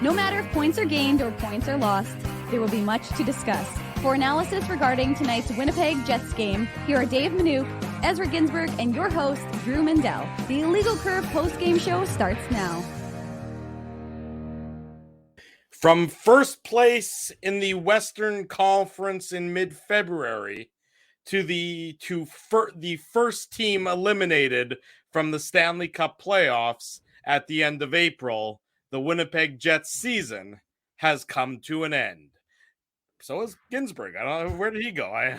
No matter if points are gained or points are lost, there will be much to discuss. For analysis regarding tonight's Winnipeg Jets game, here are Dave Manouk, Ezra Ginsburg, and your host, Drew Mindell. The Illegal Curve post-game show starts now. From first place in the Western Conference in mid-February to the first team eliminated from the Stanley Cup playoffs at the end of April, the Winnipeg Jets season has come to an end. So is Ginsburg. I don't know, where did he go?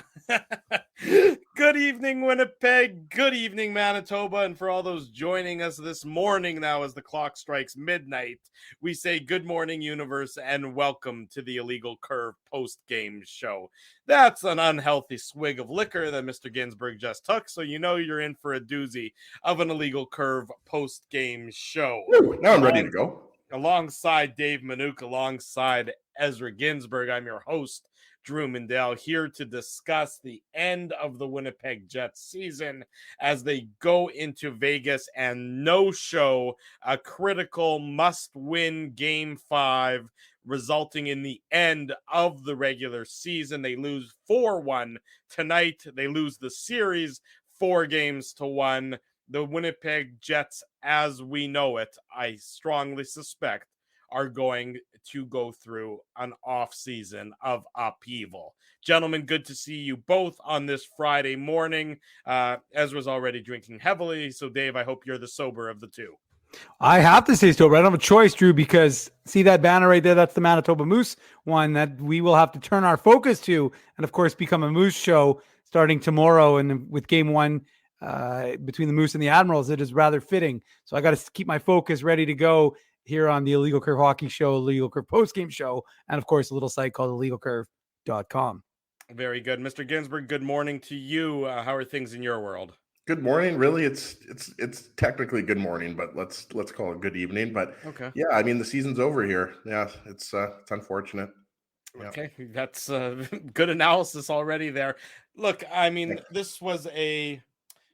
Good evening, Winnipeg. Good evening, Manitoba. And for all those joining us this morning now as the clock strikes midnight, we say good morning, universe, and welcome to the Illegal Curve post-game show. That's an unhealthy swig of liquor that Mr. Ginsburg just took, so you know you're in for a doozy of an Illegal Curve post-game show. Now I'm ready to go. Alongside Dave Manouk, alongside Ezra Ginsburg, I'm your host, Drew Mindell, here to discuss the end of the Winnipeg Jets season as they go into Vegas and no-show a critical must-win Game 5, resulting in the end of the regular season. They lose 4-1 tonight. They lose the series 4-1. The Winnipeg Jets, as we know it, I strongly suspect, are going to go through an off season of upheaval. Gentlemen, good to see you both on this Friday morning. Ezra's already drinking heavily, so Dave, I hope you're the sober of the two. I have to say sober. I don't have a choice, Drew, because see that banner right there? That's the Manitoba Moose one that we will have to turn our focus to, and of course become a Moose show starting tomorrow. And with Game 1 between the Moose and the Admirals, it is rather fitting. So I got to keep my focus ready to go here on the Illegal Curve Hockey Show, Illegal Curve Postgame Show, and of course a little site called illegalcurve.com. Very good. Mr. Ginsburg, good morning to you. How are things in your world? Good morning. Really, it's technically good morning, but let's call it good evening. But okay, yeah, I mean the season's over here. Yeah, it's unfortunate. Yeah. Okay, that's good analysis already there. Look, I mean, this was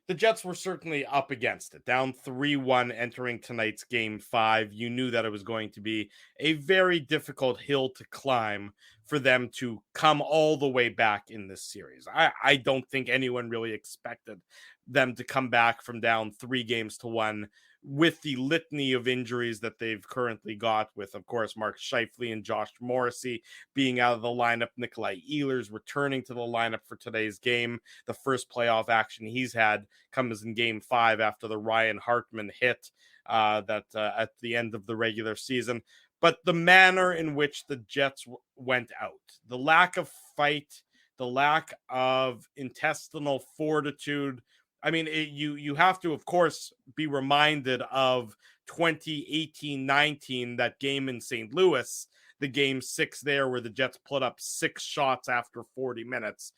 the Jets were certainly up against it, down 3-1 entering tonight's Game 5. You knew that it was going to be a very difficult hill to climb for them to come all the way back in this series. I don't think anyone really expected them to come back from down 3-1 with the litany of injuries that they've currently got, with, of course, Mark Scheifele and Josh Morrissey being out of the lineup, Nikolai Ehlers returning to the lineup for today's game. The first playoff action he's had comes in Game 5 after the Ryan Hartman hit at the end of the regular season. But the manner in which the Jets went out, the lack of fight, the lack of intestinal fortitude. I mean, you have to, of course, be reminded of 2018-19, that game in St. Louis, the Game 6 there where the Jets put up 6 shots after 40 minutes.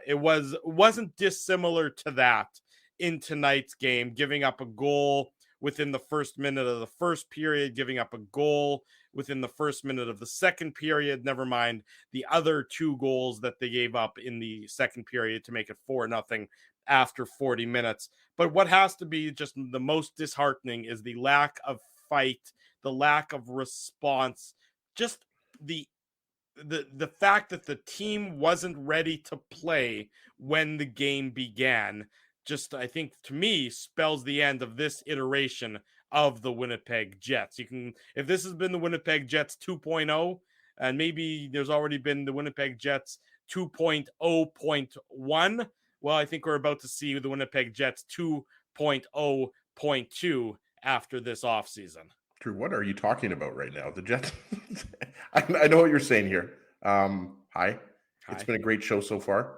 It wasn't dissimilar to that in tonight's game, giving up a goal within the first minute of the first period, giving up a goal within the first minute of the second period. Never mind the other 2 goals that they gave up in the second period to make it 4-0 after 40 minutes. But what has to be just the most disheartening is the lack of fight, the lack of response, just the fact that the team wasn't ready to play when the game began. Just, I think, to me, spells the end of this iteration of the Winnipeg Jets. If this has been the Winnipeg Jets 2.0, and maybe there's already been the Winnipeg Jets 2.0.1, well, I think we're about to see the Winnipeg Jets 2.0.2 after this offseason. Drew, what are you talking about right now? The Jets, I know what you're saying here. Hi. It's been a great show so far.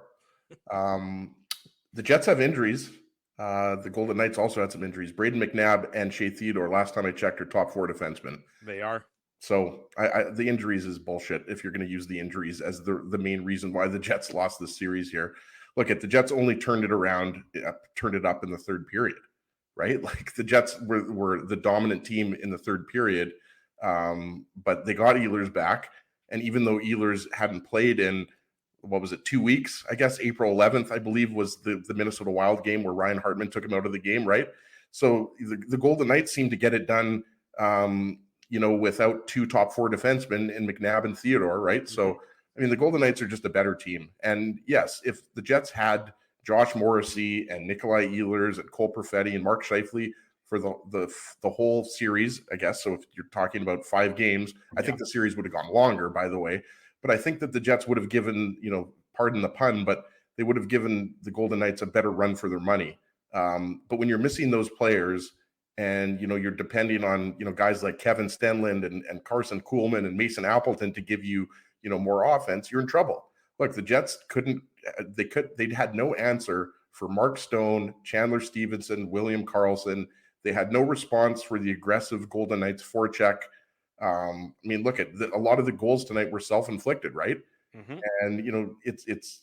The Jets have injuries. The Golden Knights also had some injuries. Braden McNabb and Shea Theodore, last time I checked, are top 4 defensemen. They are. So the injuries is bullshit if you're going to use the injuries as the main reason why the Jets lost this series here. Look, the Jets only turned it up in the third period, right? Like the Jets were the dominant team in the third period, but they got Ehlers back. And even though Ehlers hadn't played in, 2 weeks? I guess April 11th, I believe, was the Minnesota Wild game where Ryan Hartman took him out of the game, right? So the Golden Knights seemed to get it done without 2 top 4 defensemen in McNabb and Theodore, right? So, I mean, the Golden Knights are just a better team. And yes, if the Jets had Josh Morrissey and Nikolai Ehlers and Cole Perfetti and Mark Scheifele for the whole series, I guess. So if you're talking about 5 games, I think the series would have gone longer, by the way. But I think that the Jets would have given, pardon the pun, but they would have given the Golden Knights a better run for their money. But when you're missing those players and, you're depending on, guys like Kevin Stenlund and Carson Kuhlman and Mason Appleton to give you, more offense, you're in trouble. Look, the Jets they had no answer for Mark Stone, Chandler Stevenson, William Karlsson. They had no response for the aggressive Golden Knights forecheck. I mean, look at a lot of the goals tonight were self-inflicted, right? And, it's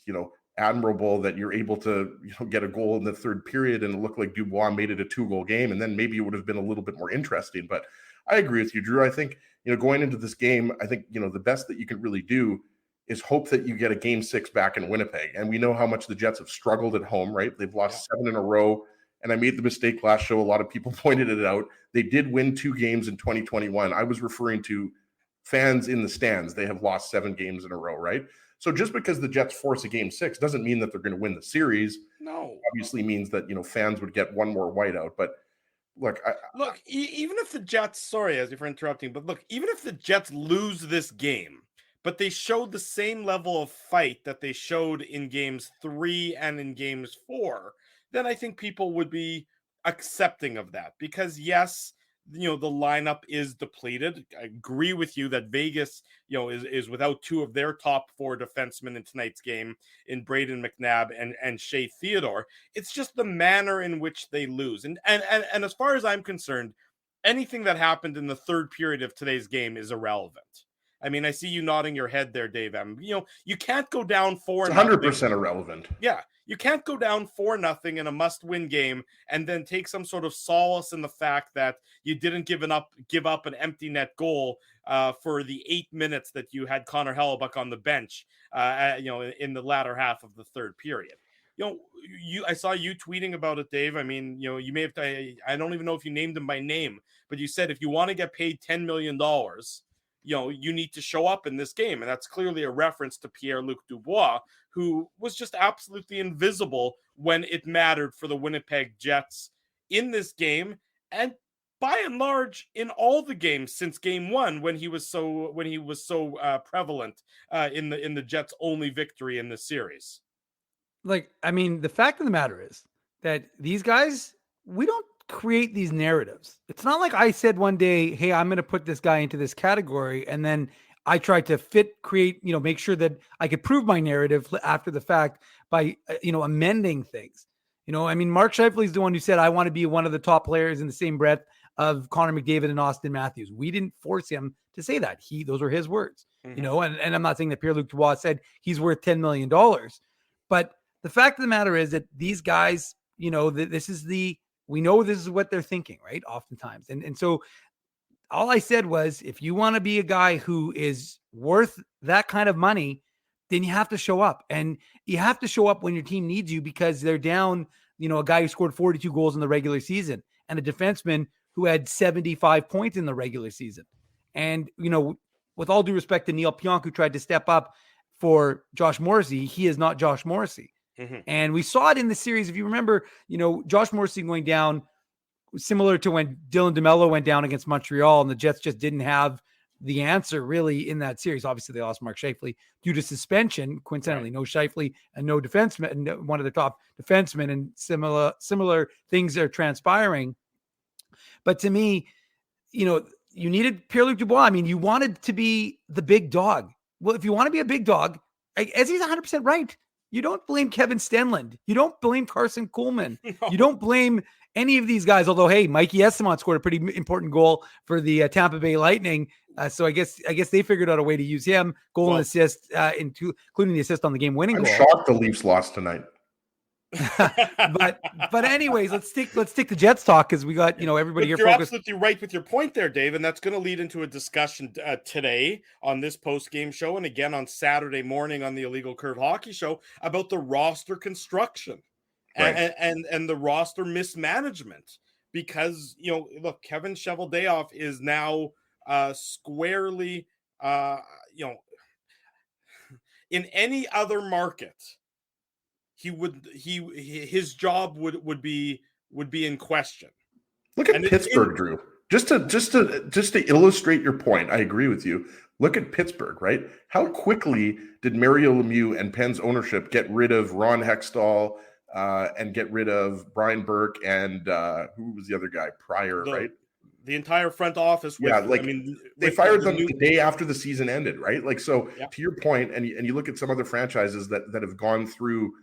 admirable that you're able to, get a goal in the third period and it looked like Dubois made it a 2-goal game. And then maybe it would have been a little bit more interesting. But I agree with you, Drew. I think, going into this game, I think, the best that you can really do is hope that you get a game 6 back in Winnipeg. And we know how much the Jets have struggled at home, right? They've lost 7 in a row. And I made the mistake last show. A lot of people pointed it out. They did win 2 games in 2021. I was referring to fans in the stands. They have lost 7 games in a row, right? So just because the Jets force a game 6 doesn't mean that they're going to win the series. No. Obviously means that, fans would get one more whiteout. But look, even if the Jets, sorry, as you're interrupting, but look, even if the Jets lose this game, but they showed the same level of fight that they showed in games 3 and in games 4, then I think people would be accepting of that. Because yes, the lineup is depleted. I agree with you that Vegas, is without 2 of their top 4 defensemen in tonight's game in Braden McNabb and Shea Theodore. It's just the manner in which they lose. And as far as I'm concerned, anything that happened in the third period of today's game is irrelevant. I mean, I see you nodding your head there, Dave M. You can't go down 4-0. 100% irrelevant. Yeah. You can't go down 4-0 in a must-win game and then take some sort of solace in the fact that you didn't give up an empty net goal for the 8 minutes that you had Connor Hellebuck on the bench, in the latter half of the third period. I saw you tweeting about it, Dave. I mean, you may have. I don't even know if you named him by name, but you said if you want to get paid $10 million, you need to show up in this game. And that's clearly a reference to Pierre-Luc Dubois, who was just absolutely invisible when it mattered for the Winnipeg Jets in this game. And by and large, in all the games since game 1, when he was so prevalent in the Jets' only victory in this series. Like, I mean, the fact of the matter is that these guys, we don't create these narratives. It's not like I said one day, hey, I'm going to put this guy into this category. And then I tried to create, make sure that I could prove my narrative after the fact by, amending things. I mean, Mark Scheifele is the one who said, I want to be one of the top players in the same breath of Connor McDavid and Austin Matthews. We didn't force him to say that. Those were his words, and I'm not saying that Pierre-Luc Dubois said he's worth $10 million, but the fact of the matter is that these guys, we know this is what they're thinking, right? Oftentimes. And so all I said was, if you want to be a guy who is worth that kind of money, then you have to show up, and you have to show up when your team needs you, because they're down, a guy who scored 42 goals in the regular season and a defenseman who had 75 points in the regular season. And, with all due respect to Neil Pionk, who tried to step up for Josh Morrissey, he is not Josh Morrissey. And we saw it in the series. If you remember, Josh Morrissey going down, similar to when Dylan DeMello went down against Montreal, and the Jets just didn't have the answer really in that series. Obviously, they lost Mark Scheifele due to suspension. Coincidentally, no Scheifele and no defenseman, one of the top defensemen, and similar things are transpiring. But to me, you needed Pierre-Luc Dubois. I mean, you wanted to be the big dog. Well, if you want to be a big dog, as he's 100% right, you don't blame Kevin Stenlund. You don't blame Carson Kuhlman. No. You don't blame any of these guys. Although, hey, Mikey Eyssimont scored a pretty important goal for the Tampa Bay Lightning. So I guess they figured out a way to use him, goal and assist, including the assist on the game-winning goal. I'm shocked the Leafs lost tonight. but anyways, let's stick to Jets talk, because we got everybody here. You're absolutely right with your point there, Dave, and that's going to lead into a discussion today on this post-game show, and again on Saturday morning on the Illegal Curve Hockey Show, about the roster construction and the roster mismanagement. Because look, Kevin Cheveldayoff is now squarely, in any other market, his job would be in question. Look at Pittsburgh, Drew. Just to illustrate your point, I agree with you. Look at Pittsburgh, right? How quickly did Mario Lemieux and Penn's ownership get rid of Ron Hextall and get rid of Brian Burke and who was the other guy? Pryor, right? The entire front office. They fired them the day after the season ended, right? Like, so yeah. To your point, and you look at some other franchises that have gone through,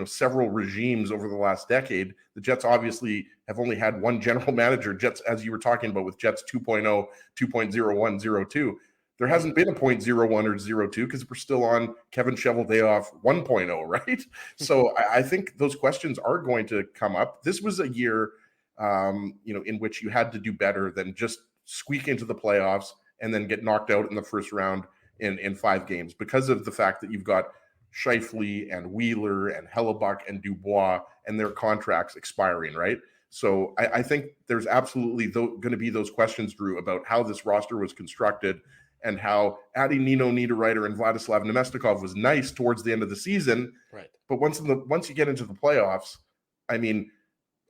several regimes over the last decade. The Jets obviously have only had one general manager, Jets, as you were talking about with Jets 2.0, 2.01, 02. There hasn't been a 0.01 or 02 because we're still on Kevin Cheveldayoff 1.0, right? So I think those questions are going to come up. This was a year, in which you had to do better than just squeak into the playoffs and then get knocked out in the first round in 5 games because of the fact that you've got Scheifele and Wheeler and Hellebuck and Dubois and their contracts expiring, right? So I think there's absolutely going to be those questions, Drew, about how this roster was constructed and how adding Nino Niederreiter and Vladislav Nemestikov was nice towards the end of the season. Right. But once you get into the playoffs, I mean,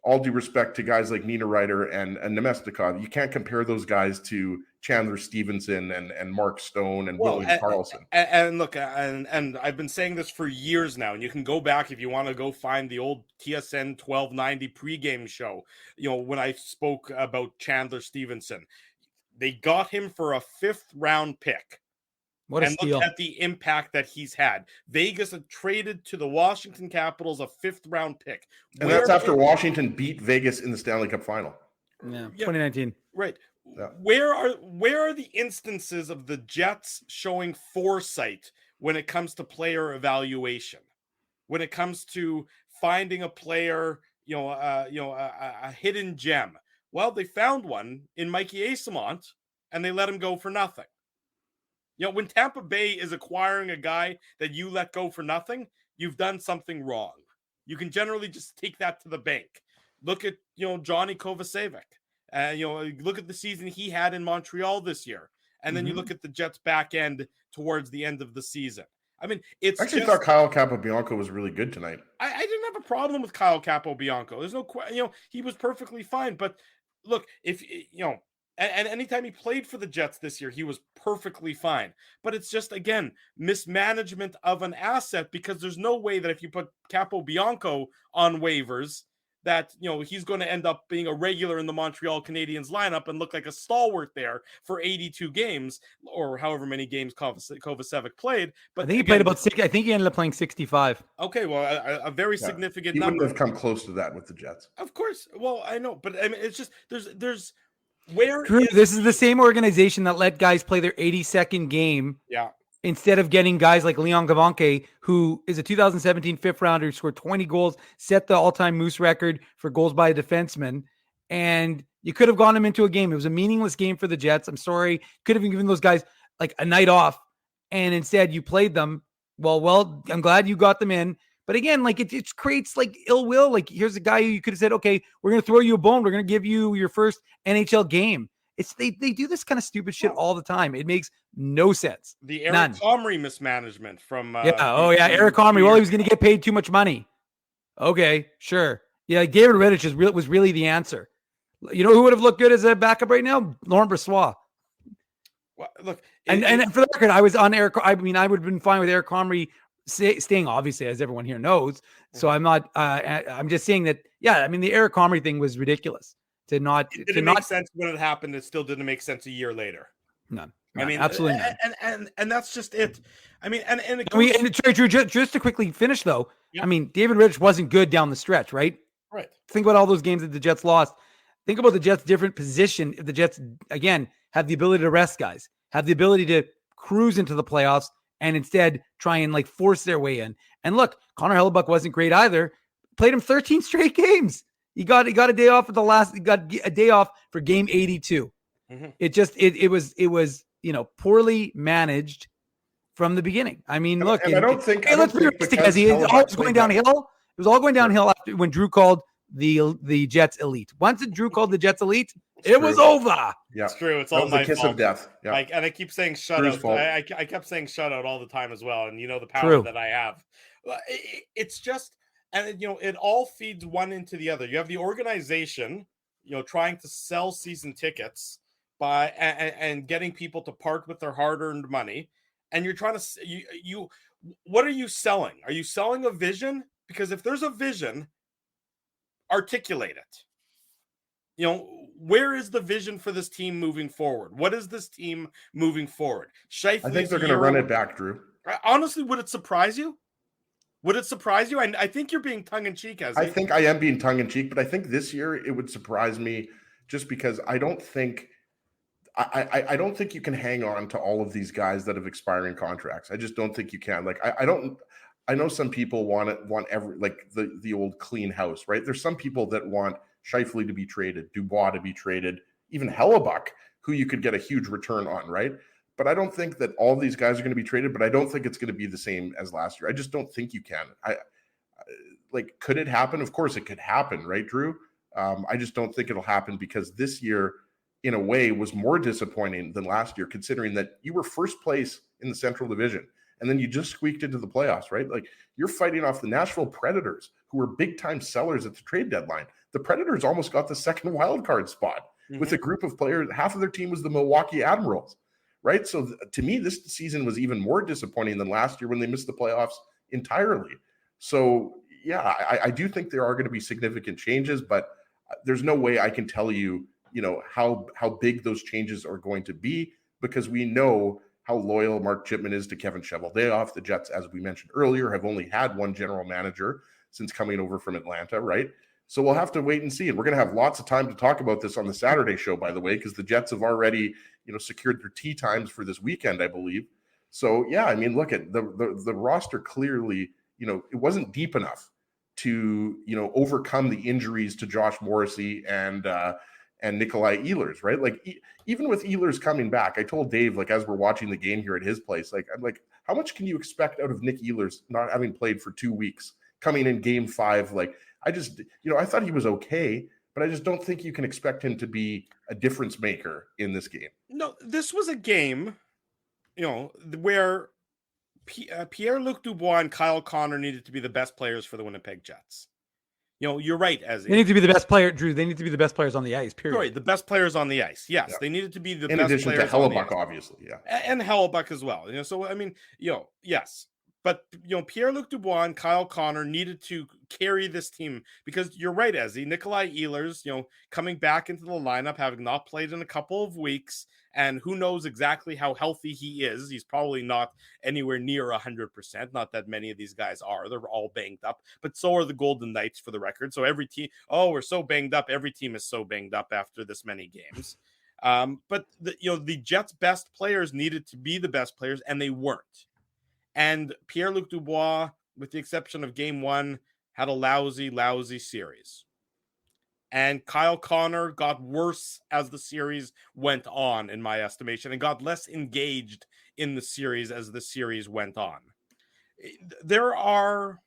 all due respect to guys like Niederreiter and Nemestikov, you can't compare those guys to Chandler Stevenson and Mark Stone and William Karlsson. And look, and I've been saying this for years now, and you can go back if you want to go find the old TSN 1290 pregame show, when I spoke about Chandler Stevenson. They got him for a 5th round pick. What a steal. Look at the impact that he's had. Vegas had traded to the Washington Capitals a 5th round pick. And that's after Washington beat Vegas in the Stanley Cup final. Yeah, 2019. Right. Yeah. Where are the instances of the Jets showing foresight when it comes to player evaluation? When it comes to finding a player, a hidden gem? Well, they found one in Mikey Eyssimont, and they let him go for nothing. When Tampa Bay is acquiring a guy that you let go for nothing, you've done something wrong. You can generally just take that to the bank. Look at, Johnny Kovacevic. Look at the season he had in Montreal this year. And then you look at the Jets back end towards the end of the season. I mean, it's I thought Kyle Capobianco was really good tonight. I didn't have a problem with Kyle Capobianco. There's no, he was perfectly fine. But look, if, and anytime he played for the Jets this year, he was perfectly fine. But it's just, again, mismanagement of an asset, because there's no way that if you put Capobianco on waivers that, he's going to end up being a regular in the Montreal Canadiens lineup and look like a stalwart there for 82 games or however many games Kovacevic played. But I think he played about 60. I think he ended up playing 65. Okay, well, a very significant he number. He wouldn't have come close to that with the Jets. Of course. Well, I know, but I mean, it's just there's where Drew, this is the same organization that let guys play their 82nd game. Yeah. Instead of getting guys like Leon Gavanke, who is a 2017 5th rounder, who scored 20 goals, set the all-time Moose record for goals by a defenseman, and you could have gone him into a game. It was a meaningless game for the Jets. I'm sorry. Could have given those guys like a night off, and instead you played them. Well, I'm glad you got them in. But again, like it creates like ill will. Like, here's a guy who you could have said, okay, we're going to throw you a bone. We're going to give you your first NHL game. They do this kind of stupid shit all the time. It makes no sense. The Eric Comrie mismanagement from Eric Comrie. Well, he was going to get paid too much money. Okay, sure. Yeah, like David Rittich was really the answer. You know who would have looked good as a backup right now? Laurent Brossoit. Well, look, and for the record, I was on Eric. I mean, I would have been fine with Eric Comrie staying, obviously, as everyone here knows. So I'm not. I'm just saying that. Yeah, I mean, the Eric Comrie thing was ridiculous. It didn't make sense when it happened. It still didn't make sense a year later. None. I mean, absolutely none. And that's just it. I mean, and Drew, just to quickly finish though. Yeah. I mean, David Rittich wasn't good down the stretch, right? Right. Think about all those games that the Jets lost. Think about the Jets' different position. If the Jets again have the ability to rest guys, have the ability to cruise into the playoffs, and instead try and like force their way in. And look, Connor Hellebuck wasn't great either. Played him 13 straight games. He got a day off at the last. He got a day off for game 82. Mm-hmm. It was poorly managed from the beginning. I mean, look. And I don't think. Let's be realistic. As it all was going downhill. It was all going downhill after when Drew called the Jets elite. Once Drew called the Jets elite, It was over. Yeah, It's true. It's that all was the my kiss fault. of death. Yeah, Like, and I keep saying Drew's shutout. fault. I kept saying shutout all the time as well, and you know the power True. that I have. It's just, and you know, it all feeds one into the other. You have the organization, you know, trying to sell season tickets by and getting people to part with their hard-earned money, and you're trying to you. What are you selling? Are you selling a vision? Because if there's a vision, articulate it. You know, where is the vision for this team moving forward? What is this team moving forward? I think they're going to run it back, Drew. Honestly, would it surprise you? Would it surprise you? I think you're being tongue-in-cheek, as I think I am being tongue-in-cheek, but I think this year it would surprise me just because I don't think you can hang on to all of these guys that have expiring contracts. I just don't think you can. Like I know some people want every, like the old clean house, right? There's some people that want Scheifele to be traded, Dubois to be traded, even Hellebuck, who you could get a huge return on, right? But I don't think that all these guys are going to be traded, but I don't think it's going to be the same as last year. I just don't think you can. Like, could it happen? Of course it could happen, right, Drew? I just don't think it'll happen because this year, in a way, was more disappointing than last year, considering that you were first place in the Central Division and then you just squeaked into the playoffs, right? Like, you're fighting off the Nashville Predators, who were big-time sellers at the trade deadline. The Predators almost got the second wild card spot with a group of players. Half of their team was the Milwaukee Admirals, right? So to me, this season was even more disappointing than last year when they missed the playoffs entirely. So yeah, I do think there are going to be significant changes, but there's no way I can tell you, you know, how big those changes are going to be, because we know how loyal Mark Chipman is to Kevin Cheveldayoff. The Jets, as we mentioned earlier, have only had one general manager since coming over from Atlanta, right? So we'll have to wait and see. And we're going to have lots of time to talk about this on the Saturday show, by the way, because the Jets have already, you know, secured their tee times for this weekend, I believe. So yeah, I mean, look at the roster clearly, you know, it wasn't deep enough to, you know, overcome the injuries to Josh Morrissey and Nikolai Ehlers, right? Like even with Ehlers coming back, I told Dave, like, as we're watching the game here at his place, like, I'm like, how much can you expect out of Nick Ehlers not having played for 2 weeks, coming in game 5? Like, I just, you know, I thought he was okay, but I just don't think you can expect him to be a difference maker in this game. No, this was a game, you know, where Pierre-Luc Dubois and Kyle Connor needed to be the best players for the Winnipeg Jets. You know, you're right, Ezzy. They need to be the best player, Drew. They need to be the best players on the ice, period. Right, the best players on the ice. Yes, Yeah. they needed to be the In best addition players to on the Hellebuck, ice. obviously, yeah. And Hellebuck as well. You know, so I mean, you know, yes. But, you know, Pierre-Luc Dubois and Kyle Connor needed to carry this team, because you're right, Ezzy. Nikolai Ehlers, you know, coming back into the lineup, having not played in a couple of weeks, and who knows exactly how healthy he is. He's probably not anywhere near 100%. Not that many of these guys are. They're all banged up, but so are the Golden Knights, for the record. So every team, oh, we're so banged up. Every team is so banged up after this many games. But, the Jets' best players needed to be the best players, and they weren't. And Pierre-Luc Dubois, with the exception of game 1, had a lousy series. And Kyle Connor got worse as the series went on, in my estimation, and got less engaged in the series as the series went on. There are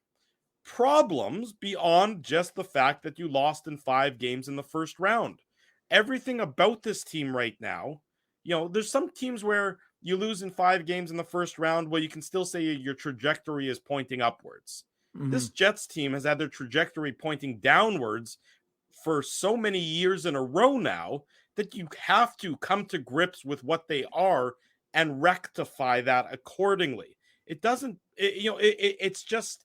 problems beyond just the fact that you lost in 5 games in the first round. Everything about this team right now, you know, there's some teams where you lose in 5 games in the first round, well, you can still say your trajectory is pointing upwards. Mm-hmm. This Jets team has had their trajectory pointing downwards for so many years in a row now that you have to come to grips with what they are and rectify that accordingly. It's just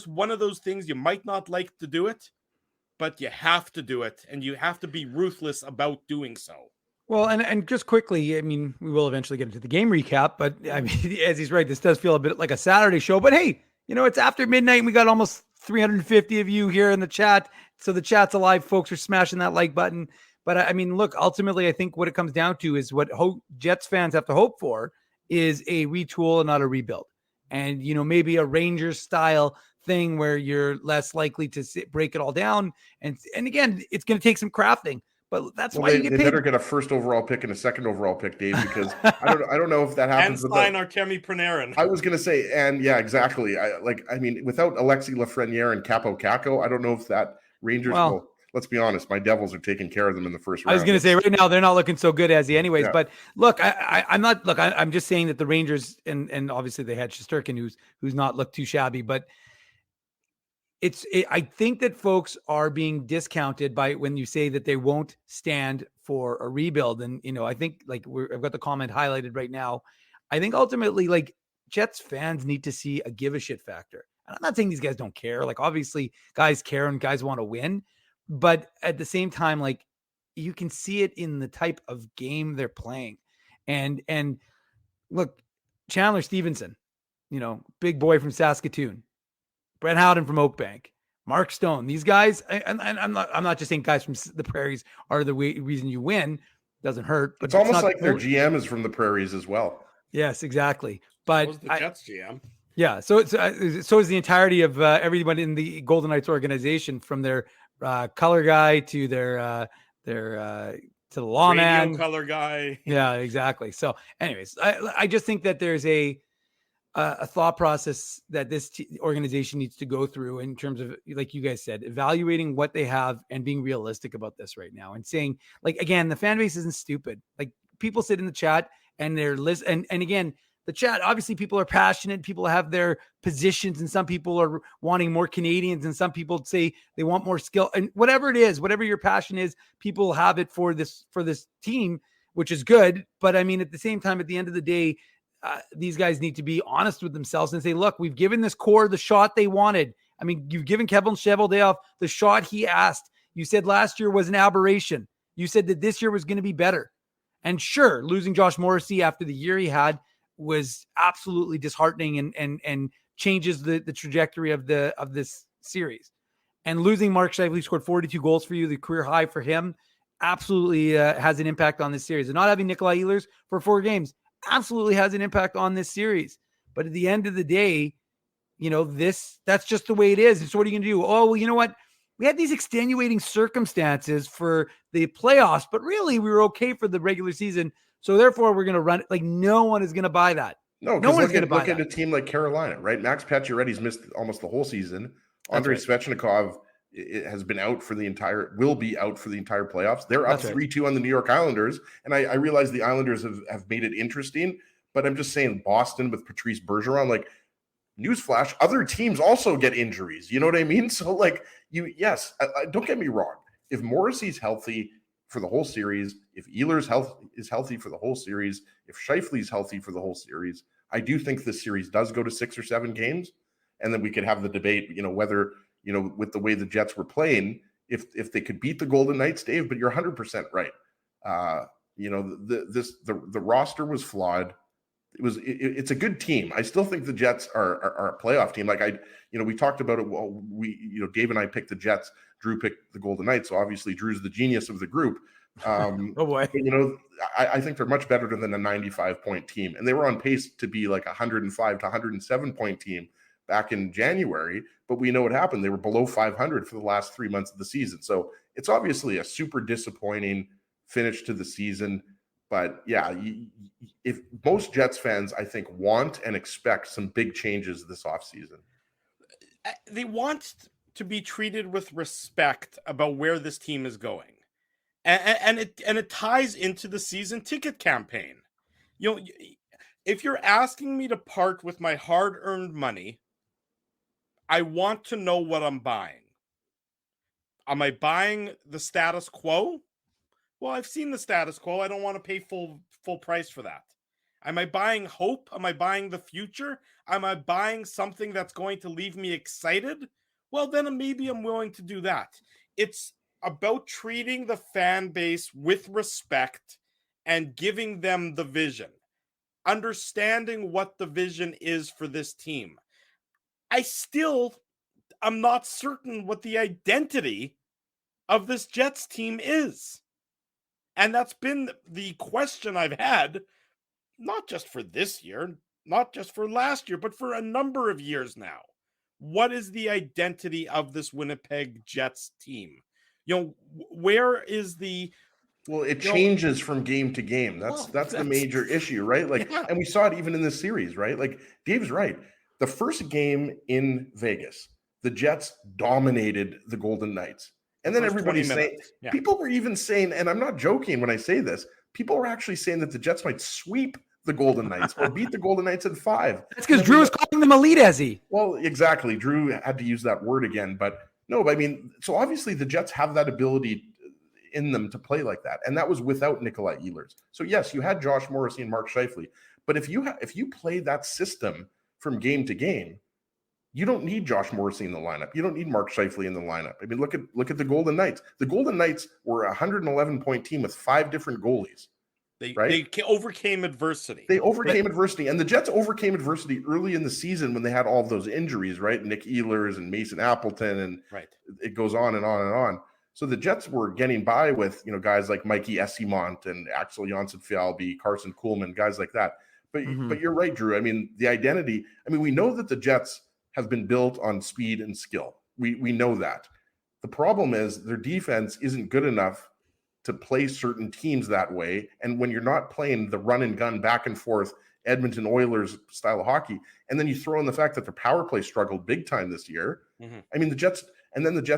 one of those things. You might not like to do it, but you have to do it, and you have to be ruthless about doing so. Well, and just quickly, I mean, we will eventually get into the game recap, but I mean, as he's right, this does feel a bit like a Saturday show, but hey, you know, it's after midnight and we got almost 350 of you here in the chat. So the chat's alive. Folks are smashing that like button. But I mean, look, ultimately, I think what it comes down to is what Jets fans have to hope for is a retool and not a rebuild. And, you know, maybe a Rangers style thing where you're less likely to break it all down. And again, it's going to take some crafting. But that's why you get paid. They better get a first overall pick and a second overall pick, Dave, because I don't know if that happens. And sign Artemi Panarin. I was going to say, and yeah, exactly. I mean, without Alexi Lafreniere and Capo Caco, I don't know if that Rangers will. let's be honest, my Devils are taking care of them in the first round. I was going to say right now they're not looking so good as he anyways. Yeah. But look, I'm not. Look, I'm just saying that the Rangers and obviously they had Shesterkin who's not looked too shabby, but I think that folks are being discounted by when you say that they won't stand for a rebuild. And I think like I've got the comment highlighted right now. I think ultimately like Jets fans need to see a give a shit factor. And I'm not saying these guys don't care. Like obviously guys care and guys want to win, but at the same time, like you can see it in the type of game they're playing. And look, Chandler Stevenson, big boy from Saskatoon, Brett Howden from Oakbank, Mark Stone, these guys, and I'm not just saying guys from the Prairies are the reason you win. Doesn't hurt, but it's almost like their GM is from the Prairies as well. Yes, exactly. But so was the Jets GM. Yeah, so is the entirety of everyone in the Golden Knights organization, from their color guy to their to the lawman, color guy. Yeah, exactly. So, anyways, I just think that there's a thought process that this organization needs to go through in terms of, like you guys said, evaluating what they have and being realistic about this right now, and saying, like, again, the fan base isn't stupid. Like people sit in the chat and they're and again. The chat, obviously people are passionate. People have their positions, and some people are wanting more Canadians, and some people say they want more skill, and whatever it is, whatever your passion is, people have it for this team, which is good. But I mean, at the same time, at the end of the day, these guys need to be honest with themselves and say, look, we've given this core the shot they wanted. I mean, you've given Kevin Cheveldayoff the shot he asked. You said last year was an aberration. You said that this year was going to be better. And sure, losing Josh Morrissey after the year he had was absolutely disheartening and changes the trajectory of this series. And losing Mark Scheifele, scored 42 goals for you, the career high for him, absolutely has an impact on this series. And not having Nikolai Ehlers for 4 games absolutely has an impact on this series. But at the end of the day, that's just the way it is. And so what are you going to do? Oh, well, you know what? We had these extenuating circumstances for the playoffs, but really we were okay for the regular season. So therefore, we're going to run it. Like, no one is going to buy that. No one's going to buy that. Look at a team like Carolina, right? Max Pacioretty's missed almost the whole season. Andrei Svechnikov has been out will be out for the entire playoffs. They're up 3-2 on the New York Islanders. And I realize the Islanders have made it interesting, but I'm just saying Boston with Patrice Bergeron, like, newsflash, other teams also get injuries. You know what I mean? So, like, don't get me wrong. If Morrissey's healthy for the whole series, if Ehlers is healthy for the whole series, if Scheifele's healthy for the whole series, I do think this series does go to 6 or 7 games, and then we could have the debate, whether, with the way the Jets were playing, if they could beat the Golden Knights, Dave. But you're 100% right. The roster was flawed. It's a good team. I still think the Jets are a playoff team. Like we talked about it. Well, Dave and I picked the Jets. Drew picked the Golden Knights. So obviously Drew's the genius of the group. Oh boy. But, I think they're much better than a 95-point team. And they were on pace to be like 105 to 107-point team back in January. But we know what happened. They were below 500 for the last 3 months of the season. So it's obviously a super disappointing finish to the season. But yeah, if most Jets fans, I think, want and expect some big changes this offseason. They want to be treated with respect about where this team is going. And it ties into the season ticket campaign. If you're asking me to part with my hard-earned money, I want to know what I'm buying. Am I buying the status quo? Well, I've seen the status quo. I don't want to pay full price for that. Am I buying hope? Am I buying the future? Am I buying something that's going to leave me excited? Well, then maybe I'm willing to do that. It's about treating the fan base with respect and giving them the vision, understanding what the vision is for this team. I'm not certain what the identity of this Jets team is. And that's been the question I've had, not just for this year, not just for last year, but for a number of years now. What is the identity of this Winnipeg Jets team? Where is the... Well, it changes from game to game. That's the major issue, right? Like, yeah. And we saw it even in this series, right? Like, Dave's right. The first game in Vegas, the Jets dominated the Golden Knights. And then First 20 everybody's saying, minutes. Yeah. people were even saying, and I'm not joking when I say this, people were actually saying that the Jets might sweep the Golden Knights or beat the Golden Knights in 5. That's because Drew is calling them elite, Ezzy. Well, exactly. Drew had to use that word again, but no, I mean, so obviously the Jets have that ability in them to play like that, and that was without Nikolai Ehlers. So yes, you had Josh Morrissey and Mark Scheifele, but if you play that system from game to game, you don't need Josh Morrissey in the lineup. You don't need Mark Scheifele in the lineup. I mean, look at the Golden Knights. The Golden Knights were a 111-point team with 5 different goalies. They overcame adversity. They overcame adversity, and the Jets overcame adversity early in the season when they had all of those injuries, right? Nick Ehlers and Mason Appleton, and it goes on and on and on. So the Jets were getting by with, guys like Mikey Essimont and Axel Jonsson-Fjallby, Carson Kuhlman, guys like that. But you're right, Drew. I mean, the identity. I mean, we know that the Jets have been built on speed and skill. We know that. The problem is their defense isn't good enough to play certain teams that way. And when you're not playing the run and gun back and forth Edmonton Oilers style of hockey, and then you throw in the fact that their power play struggled big time this year. I mean, the Jets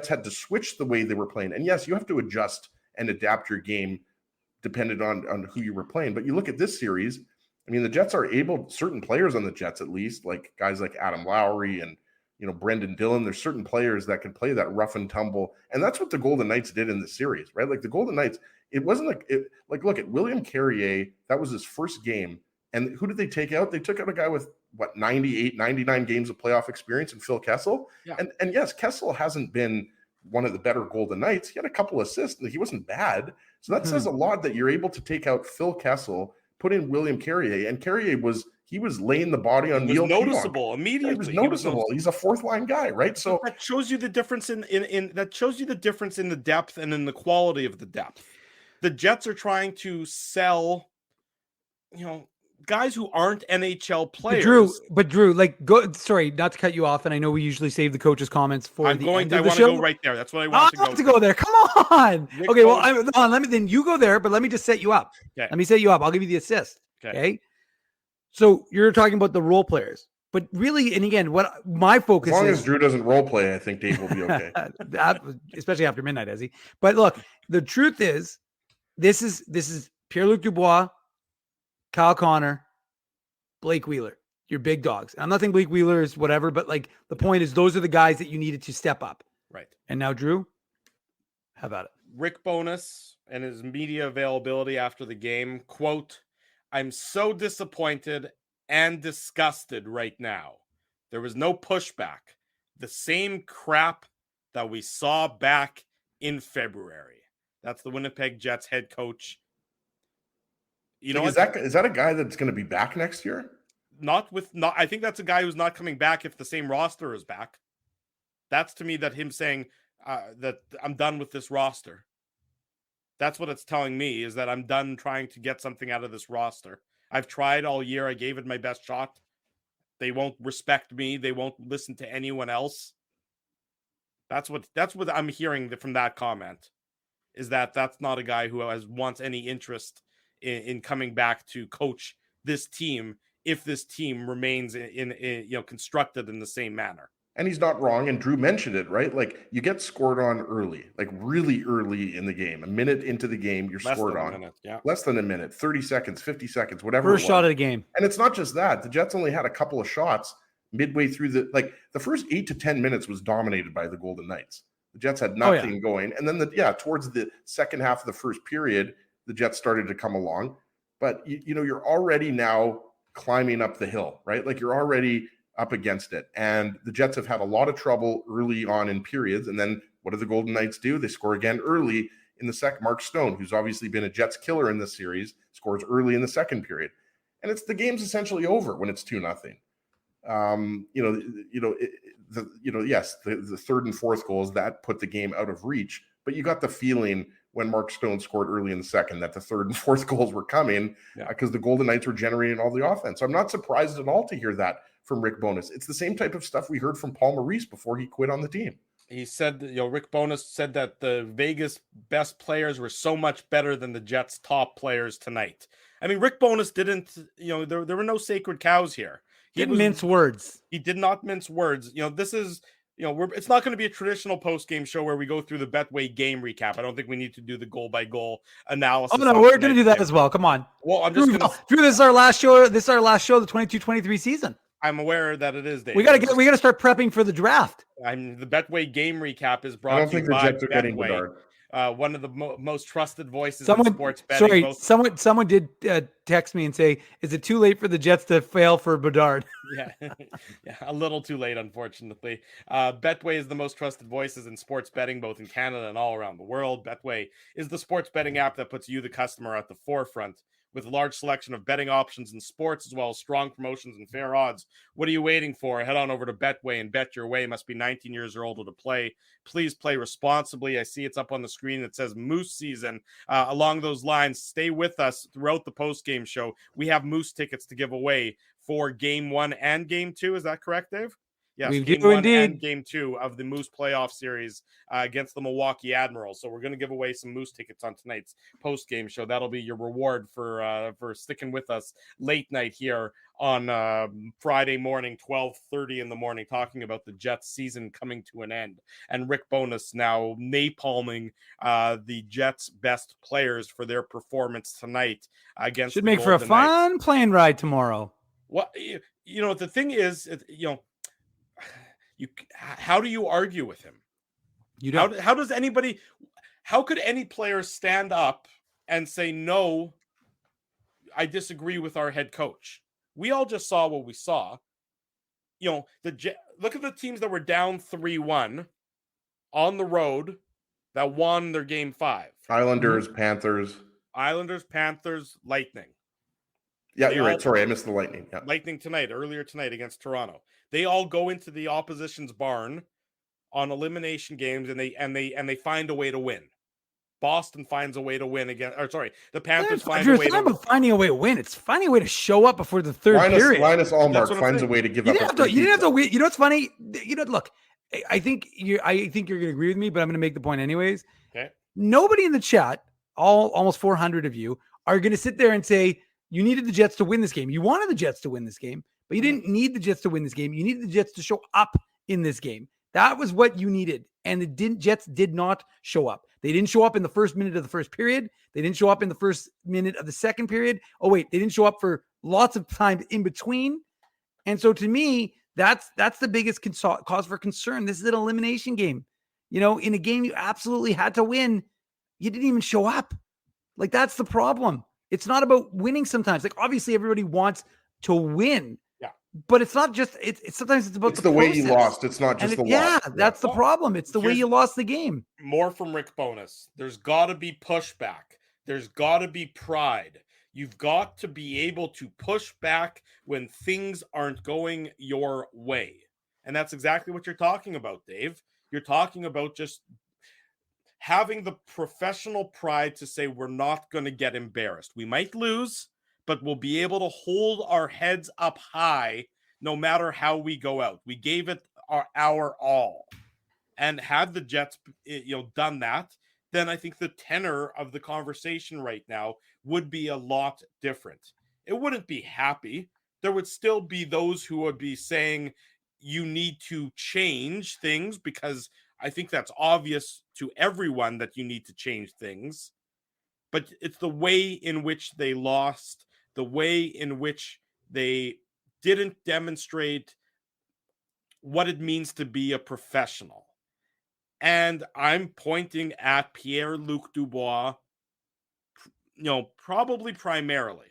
had to switch the way they were playing. And yes, you have to adjust and adapt your game dependent on who you were playing. But you look at this series, I mean, the Jets are able, certain players on the Jets at least, like guys like Adam Lowry and Brendan Dillon, there's certain players that can play that rough and tumble. And that's what the Golden Knights did in the series, right? Like the Golden Knights, it wasn't look at William Carrier, that was his first game. And who did they take out? They took out a guy with 98, 99 games of playoff experience in Phil Kessel. Yeah. And yes, Kessel hasn't been one of the better Golden Knights. He had a couple assists and he wasn't bad. So that says a lot that you're able to take out Phil Kessel, put in William Carrier, and Carrier was laying the body on Neil noticeable Pionk. Immediately. He was noticeable. He's a fourth line guy, right? So that shows you the difference in the depth and in the quality of the depth. The Jets are trying to sell, guys who aren't NHL players. But Drew, sorry, not to cut you off, and I know we usually save the coaches' comments for the end of the show. I want to go right there. That's what I want to go. I have to go there. Come on. Okay, well, hold on. Then you go there, but let me just set you up. Okay. Let me set you up. I'll give you the assist. Okay. So you're talking about the role players, but really, and again, what my focus is. As long as Drew doesn't role play, I think Dave will be okay. Especially after midnight, Ezzy. But look, the truth is, this is Pierre-Luc Dubois, Kyle Connor, Blake Wheeler, your big dogs. I'm not saying Blake Wheeler is whatever, but the point is those are the guys that you needed to step up. Right. And now, Drew, how about it? Rick Bowness and his media availability after the game, quote, "I'm so disappointed and disgusted right now. There was no pushback. The same crap that we saw back in February." That's the Winnipeg Jets head coach. Is that a guy that's going to be back next year? I think that's a guy who's not coming back if the same roster is back. That's to me that him saying that I'm done with this roster. That's what it's telling me, is that I'm done trying to get something out of this roster. I've tried all year. I gave it my best shot. They won't respect me. They won't listen to anyone else. That's what I'm hearing from that comment, is that that's not a guy who wants any interest in coming back to coach this team if this team remains in constructed in the same manner. And he's not wrong. And Drew mentioned it, right? Like, you get scored on early, like really early in the game. A minute into the game, you're scored on. Less than a minute, 30 seconds, 50 seconds, whatever. First shot of the game. And it's not just that. The Jets only had a couple of shots midway through the first 8 to 10 minutes was dominated by the Golden Knights. The Jets had nothing going. And then towards the second half of the first period, the Jets started to come along. But you're already now climbing up the hill, right? Like, you're already up against it. And the Jets have had a lot of trouble early on in periods. And then what do the Golden Knights do? They score again early in the second. Mark Stone, who's obviously been a Jets killer in this series, scores early in the second period. And the game's essentially over when it's 2-0. Yes, the third and fourth goals that put the game out of reach, but you got the feeling when Mark Stone scored early in the second that the third and fourth goals were coming because the Golden Knights were generating all the offense. So I'm not surprised at all to hear that from Rick Bowness. It's the same type of stuff we heard from Paul Maurice before he quit on the team. He said, Rick Bowness said that the Vegas best players were so much better than the Jets' top players tonight. I mean, Rick Bowness didn't, there were no sacred cows here. He didn't mince words. He did not mince words. This is it's not going to be a traditional post-game show where we go through the Betway game recap. I don't think we need to do the goal-by-goal analysis. Oh, no, we're going to do that as well. Come on. Well, I'm just going to... Drew, this is our last show. This is our last show of the 22-23 season. I'm aware that it is, Dave. We got to start prepping for the draft. The Betway game recap is brought I don't to you think the by Jets are getting Betway. Bedard. One of the most trusted voices in sports betting. Someone did text me and say, "Is it too late for the Jets to fail for Bedard?" Yeah, a little too late, unfortunately. Betway is the most trusted voices in sports betting, both in Canada and all around the world. Betway is the sports betting app that puts you, the customer, at the forefront. With a large selection of betting options in sports, as well as strong promotions and fair odds. What are you waiting for? Head on over to Betway and bet your way. Must be 19 years or older to play. Please play responsibly. I see it's up on the screen. It says Moose season. Along those lines, stay with us throughout the post-game show. We have Moose tickets to give away for Game 1 and Game 2. Is that correct, Dave? Yes, we Game do 1 indeed. and Game 2 of the Moose playoff series against the Milwaukee Admirals. So we're going to give away some Moose tickets on tonight's post-game show. That'll be your reward for sticking with us late night here on Friday morning, 12:30 in the morning, talking about the Jets season coming to an end. And Rick Bowness now napalming the Jets' best players for their performance tonight against Should the make for a Golden fun Knights. plane ride tomorrow. What the thing is, how do you argue with him? You don't. How could any player stand up and say, no, I disagree with our head coach? We all just saw what we saw. Look at the teams that were down 3-1 on the road that won their game 5. Islanders, Panthers, Lightning. Yeah, you're right. Sorry, I missed the Lightning. Yeah. Lightning earlier tonight against Toronto. They all go into the opposition's barn on elimination games, and they find a way to win. Boston finds a way to win again. The Panthers find a way to win. It's finding a way to win. It's finding a way to show up before the third period. Linus Allmark finds a way to give up. You didn't have to win. You know what's funny? Look, I think you're going to agree with me, but I'm going to make the point anyways. Okay. Nobody in the chat, almost 400 of you, are going to sit there and say you needed the Jets to win this game. You wanted the Jets to win this game, but you didn't need the Jets to win this game. You needed the Jets to show up in this game. That was what you needed. And the Jets did not show up. They didn't show up in the first minute of the first period. They didn't show up in the first minute of the second period. Oh, wait, they didn't show up for lots of time in between. And so to me, that's the biggest cause for concern. This is an elimination game. In a game you absolutely had to win, you didn't even show up. Like, that's the problem. It's not about winning sometimes. Like, obviously everybody wants to win. Yeah. But it's not just sometimes it's about the way you lost. It's not just the loss. Yeah, that's the problem. It's the way you lost the game. More from Rick Bowness. There's got to be pushback. There's got to be pride. You've got to be able to push back when things aren't going your way. And that's exactly what you're talking about, Dave. You're talking about just having the professional pride to say we're not going to get embarrassed. We might lose, but we'll be able to hold our heads up high no matter how we go out. We gave it our all. And had the Jets done that, then I think the tenor of the conversation right now would be a lot different. It wouldn't be happy. There would still be those who would be saying you need to change things, because I think that's obvious to everyone that you need to change things. But it's the way in which they lost, the way in which they didn't demonstrate what it means to be a professional. And I'm pointing at Pierre-Luc Dubois, probably primarily.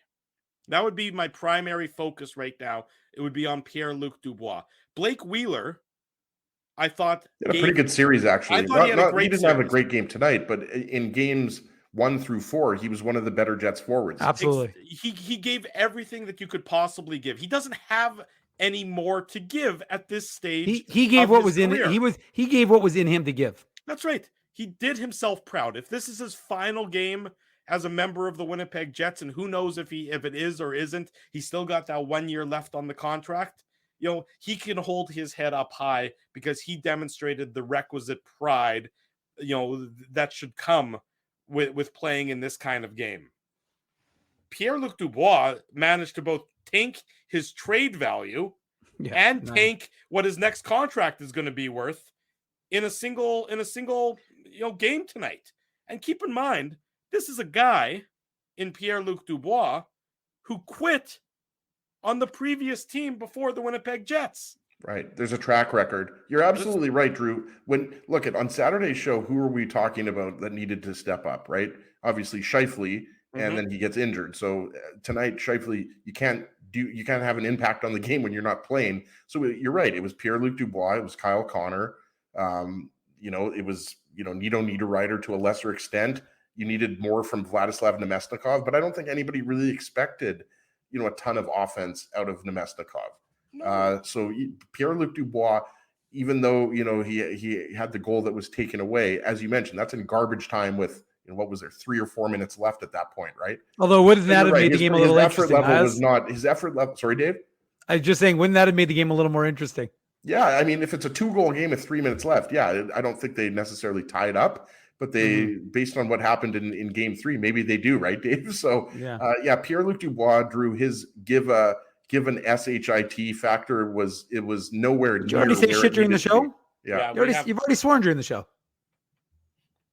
That would be my primary focus right now. It would be on Pierre-Luc Dubois. Blake Wheeler, I thought he had a pretty good series, actually. I thought he didn't have a great game tonight, but in games 1 through 4, he was one of the better Jets forwards. Absolutely. He gave everything that you could possibly give. He doesn't have any more to give at this stage. He gave what was in it. He gave what was in him to give. That's right. He did himself proud. If this is his final game as a member of the Winnipeg Jets, and who knows if it is or isn't, he's still got that 1 year left on the contract. He can hold his head up high because he demonstrated the requisite pride, that should come with playing in this kind of game. Pierre-Luc Dubois managed to both tank his trade value and tank what his next contract is going to be worth in a single game tonight. And keep in mind, this is a guy in Pierre-Luc Dubois who quit on the previous team before the Winnipeg Jets. Right. There's a track record. You're absolutely right, Drew. On Saturday's show, who are we talking about that needed to step up, right? Obviously Scheifele, and then he gets injured. So tonight, Scheifele, you can't have an impact on the game when you're not playing. So you're right. It was Pierre-Luc Dubois. It was Kyle Connor. It was, Nito Niederreiter to a lesser extent. You needed more from Vladislav Nemesnikov, but I don't think anybody really expected, a ton of offense out of Nemesnikov. No. So Pierre-Luc Dubois, even though, he had the goal that was taken away, as you mentioned, that's in garbage time with, what was there, 3 or 4 minutes left at that point, right? Although wouldn't that have made the game a little interesting? His effort level. Sorry, Dave? I was just saying, wouldn't that have made the game a little more interesting? Yeah, I mean, if it's a 2-goal game with 3 minutes left, I don't think they necessarily tie it up, but they, based on what happened in game 3, maybe they do, right, Dave? So, Pierre-Luc Dubois drew his give an SHIT factor was nowhere near. Did you already say shit during the show? Yeah, you've already sworn during the show.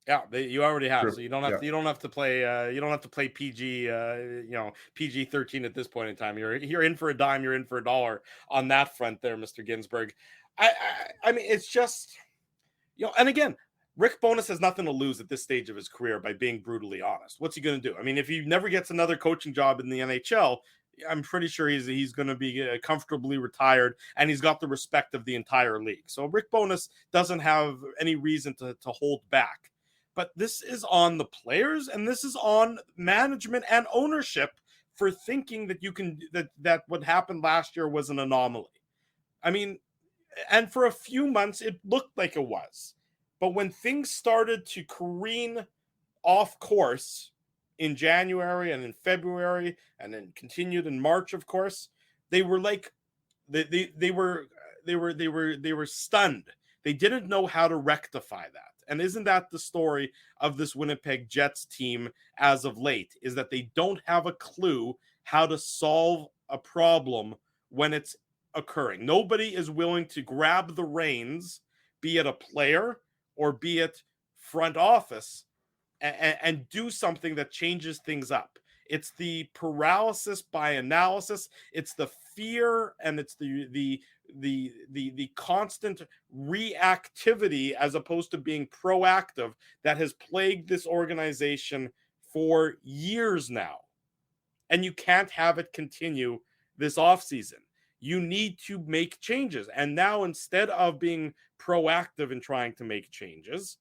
Yeah, you already have. True. So you don't have to play. You don't have to play PG. PG-13 at this point in time. You're in for a dime. You're in for a dollar on that front, there, Mr. Ginsburg. I mean, it's just, and again, Rick Bowness has nothing to lose at this stage of his career by being brutally honest. What's he going to do? I mean, if he never gets another coaching job in the NHL, I'm pretty sure he's going to be comfortably retired, and he's got the respect of the entire league. So Rick Bowness doesn't have any reason to hold back. But this is on the players, and this is on management and ownership for thinking that that what happened last year was an anomaly. I mean, and for a few months it looked like it was. But when things started to careen off course in January and in February and then continued in March, of course, they were like they were stunned. They didn't know how to rectify that. And isn't that the story of this Winnipeg Jets team as of late, is that they don't have a clue how to solve a problem when it's occurring. Nobody is willing to grab the reins, be it a player or be it front office, and do something that changes things up. It's the paralysis by analysis. It's the fear, and it's the constant reactivity as opposed to being proactive that has plagued this organization for years now. And you can't have it continue this offseason. You need to make changes. And now, instead of being proactive in trying to make changes,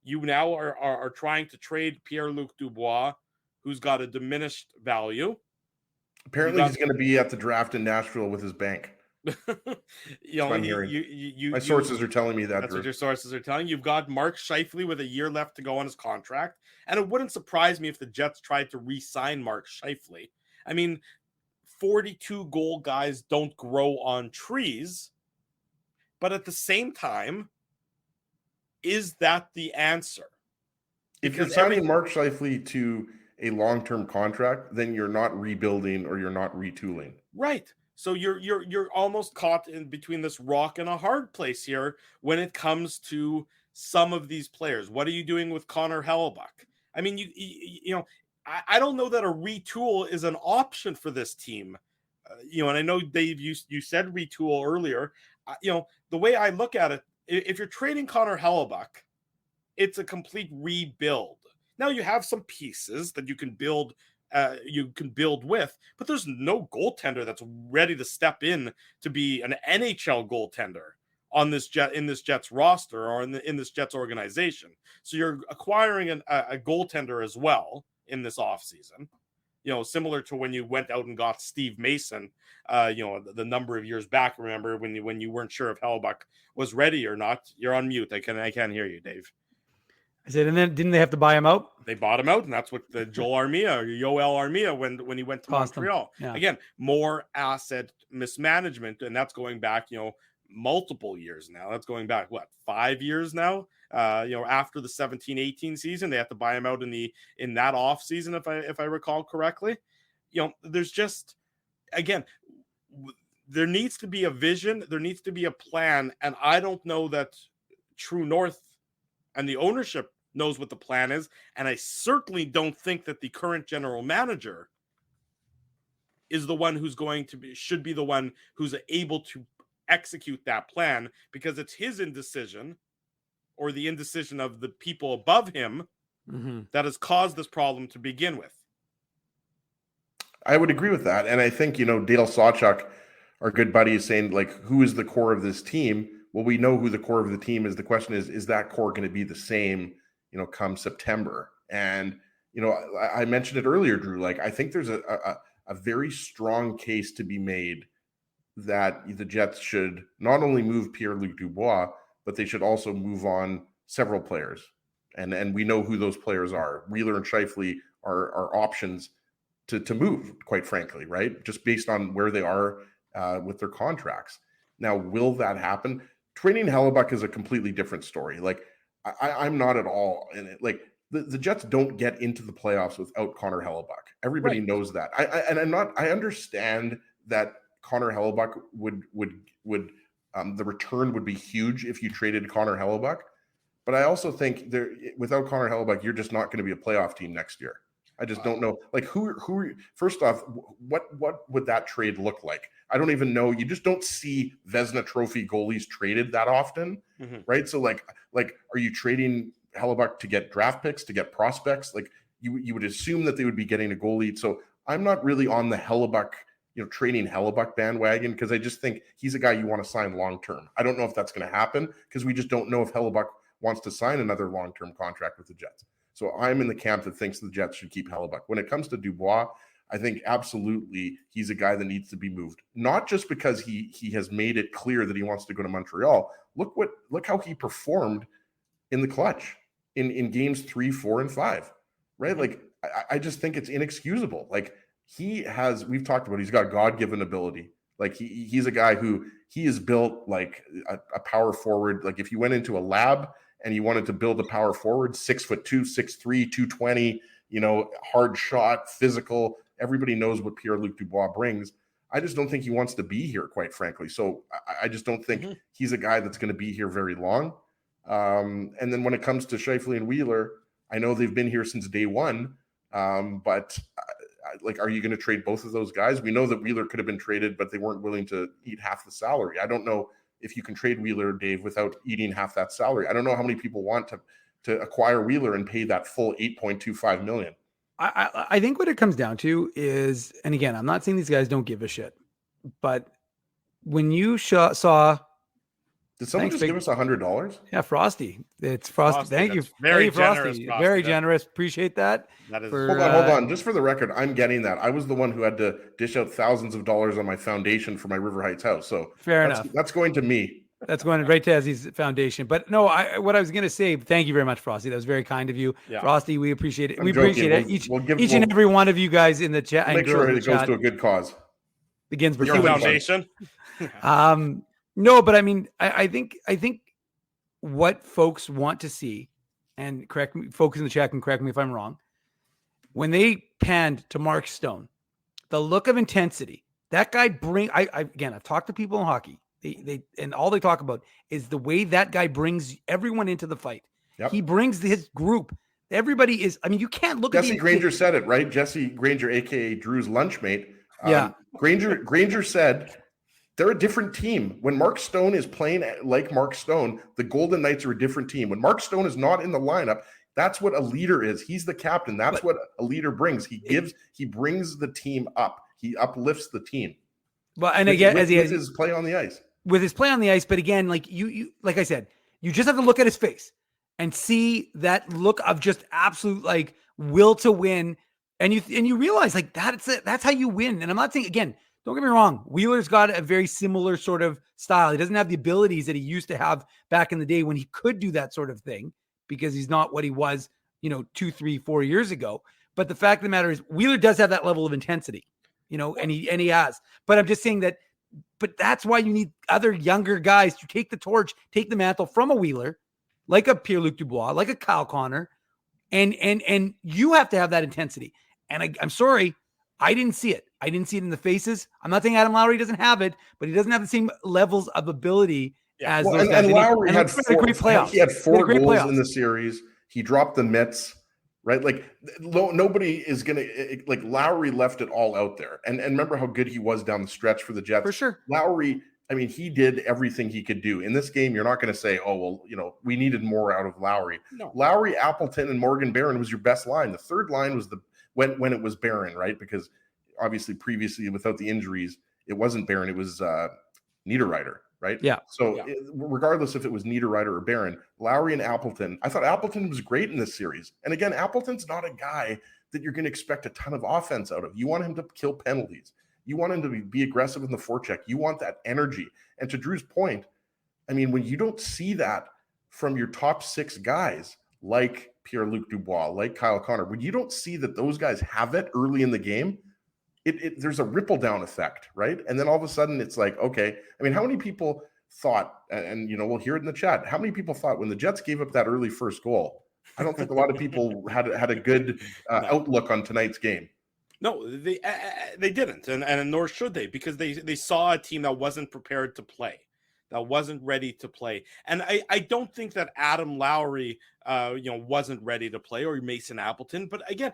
you now are trying to trade Pierre-Luc Dubois, who's got a diminished value. Apparently he's going to be at the draft in Nashville with his bank. My sources are telling me that. That's what your sources are telling you. You've got Mark Scheifele with a year left to go on his contract. And it wouldn't surprise me if the Jets tried to re-sign Mark Scheifele. I mean, 42-goal guys don't grow on trees. But at the same time, is that the answer? If you're signing Mark Scheifele to a long-term contract, then you're not rebuilding or you're not retooling. Right. So you're almost caught in between this rock and a hard place here when it comes to some of these players. What are you doing with Connor Hellebuck? I mean, I don't know that a retool is an option for this team. And I know, Dave, you said retool earlier. The way I look at it, if you're trading Connor Hellebuck, it's a complete rebuild. Now you have some pieces that you can build with, but there's no goaltender that's ready to step in to be an NHL goaltender in this Jets roster or in this Jets organization. So you're acquiring a goaltender as well in this offseason. Similar to when you went out and got Steve Mason, the number of years back. Remember when you weren't sure if Hellebuck was ready or not? You're on mute. I can't hear you, Dave. I said, and then didn't they have to buy him out? They bought him out, and that's what the Yoel Armia when he went to Montreal. Yeah. Again, more asset mismanagement, and that's going back, multiple years now. That's going back 5 years now. After the 17-18 season, they have to buy him out in that off season, if I recall correctly. There's just, again, there needs to be a vision. There needs to be a plan. And I don't know that True North and the ownership knows what the plan is. And I certainly don't think that the current general manager is the one who's should be the one who's able to execute that plan, because it's his indecision or the indecision of the people above him that has caused this problem to begin with. I would agree with that. And I think, Dale Sawchuk, our good buddy, is saying, like, who is the core of this team? Well, we know who the core of the team is. The question is that core going to be the same, come September? And, I mentioned it earlier, Drew, like, I think there's a very strong case to be made that the Jets should not only move Pierre-Luc Dubois, but they should also move on several players. And we know who those players are. Wheeler and Scheifele are options to move, quite frankly, right? Just based on where they are with their contracts. Now, will that happen? Trading Hellebuck is a completely different story. Like, I'm not at all in it. Like, the Jets don't get into the playoffs without Connor Hellebuck. Everybody knows that. I understand that Connor Hellebuck would the return would be huge if you traded Connor Hellebuck. But I also think without Connor Hellebuck, you're just not going to be a playoff team next year. I just don't know. Like, who first off, what would that trade look like? I don't even know. You just don't see Vezina Trophy goalies traded that often, right? So like, are you trading Hellebuck to get draft picks, to get prospects? Like, you would assume that they would be getting a goalie. So I'm not really on the Hellebuck, trading Hellebuck bandwagon, because I just think he's a guy you want to sign long-term. I don't know if that's going to happen, because we just don't know if Hellebuck wants to sign another long-term contract with the Jets. So I'm in the camp that thinks the Jets should keep Hellebuck. When it comes to Dubois, I think absolutely he's a guy that needs to be moved. Not just because he has made it clear that he wants to go to Montreal. Look how he performed in the clutch in games 3, 4, and 5, right? Like, I just think it's inexcusable. Like, we've talked about, he's got God-given ability. Like, he's a guy who he is built like a power forward. Like, if you went into a lab and you wanted to build a power forward, 6'2", 6'3", 220, hard shot, physical, everybody knows what Pierre-Luc Dubois brings. I just don't think he wants to be here, quite frankly. So I just don't think he's a guy that's going to be here very long. And then when it comes to Scheifele and Wheeler, I know they've been here since day one, but like, are you going to trade both of those guys? We know that Wheeler could have been traded, but they weren't willing to eat half the salary. I don't know if you can trade Wheeler, Dave, without eating half that salary. I don't know how many people want to acquire Wheeler and pay that full $8.25 million. I think what it comes down to is, and again, I'm not saying these guys don't give a shit, but when you saw, did someone just give us $100? Yeah, Frosty. It's Frosty. Thank you. Very generous, Frosty. Very generous. Appreciate that. That is. Hold on. Just for the record, I'm getting that. I was the one who had to dish out thousands of dollars on my foundation for my River Heights house. So fair enough. That's going to me. That's going right to Ezzy's foundation. But no, what I was going to say, thank you very much, Frosty. That was very kind of you. Yeah. Frosty, we appreciate it. Appreciate it. Each and every one of you guys in the chat. Make sure it goes to a good cause. The Ginsburg Foundation. No, but I mean, I think what folks want to see, and correct me, folks in the chat can correct me if I'm wrong, when they panned to Mark Stone, the look of intensity that guy I've talked to people in hockey. They and all they talk about is the way that guy brings everyone into the fight. Yep. He brings his group. Everybody is. I mean, you can't look. Jesse Granger said it right. Jesse Granger, aka Drew's lunchmate. Yeah. Granger said they're a different team. When Mark Stone is playing like Mark Stone, the Golden Knights are a different team. When Mark Stone is not in the lineup, that's what a leader is. He's the captain. That's what a leader brings. He brings the team up. He uplifts the team. Well, and again, with his play on the ice. With his play on the ice, but again, like you like I said, you just have to look at his face and see that look of just absolute like will to win, and you realize like that's how you win. And I'm not saying, again, don't get me wrong, Wheeler's got a very similar sort of style. He doesn't have the abilities that he used to have back in the day when he could do that sort of thing, because he's not what he was, 2, 3, 4 years ago. But the fact of the matter is, Wheeler does have that level of intensity, and he has. But I'm just saying that. But that's why you need other younger guys to take the torch, take the mantle from a Wheeler, like a Pierre-Luc Dubois, like a Kyle Connor, and you have to have that intensity. And I'm sorry, I didn't see it. I didn't see it in the faces. I'm not saying Adam Lowry doesn't have it, but he doesn't have the same levels of ability as those guys. And Lowry had great playoffs. He had four great goals playoffs. in the series. He dropped the mitts, right? Like nobody is gonna like Lowry left it all out there. And remember how good he was down the stretch for the Jets. For sure. Lowry, I mean, he did everything he could do in this game. You're not going to say, "Oh, well, we needed more out of Lowry." No. Lowry, Appleton, and Morgan Barron was your best line. The third line was when it was Barron, right? Because obviously previously without the injuries, it wasn't Barron, it was Niederreiter, right? Yeah. So regardless if it was Niederreiter or Barron, Lowry and Appleton, I thought Appleton was great in this series. And again, Appleton's not a guy that you're going to expect a ton of offense out of. You want him to kill penalties. You want him to be aggressive in the forecheck. You want that energy. And to Drew's point, I mean, when you don't see that from your top 6 guys, like Pierre-Luc Dubois, like Kyle Connor, when you don't see that those guys have it early in the game, there's a ripple down effect, right? And then all of a sudden it's like, okay, I mean, how many people thought, and we'll hear it in the chat, how many people thought when the Jets gave up that early first goal, I don't think a lot of people had a good outlook on tonight's game. No, they didn't, and nor should they, because they saw a team that wasn't prepared to play, that wasn't ready to play. And I don't think that Adam Lowry wasn't ready to play, or Mason Appleton, but again,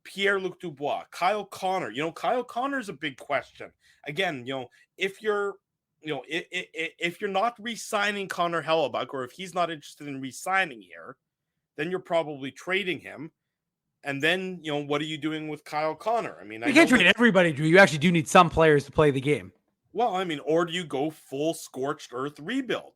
Pierre-Luc Dubois, Kyle Connor, Kyle Connor is a big question. Again, if you're if you're not re-signing Connor Hellebuck, or if he's not interested in re-signing here, then you're probably trading him. And then, what are you doing with Kyle Connor? I mean, you can't trade everybody, Drew. You actually do need some players to play the game. Well, I mean, or do you go full scorched earth rebuild?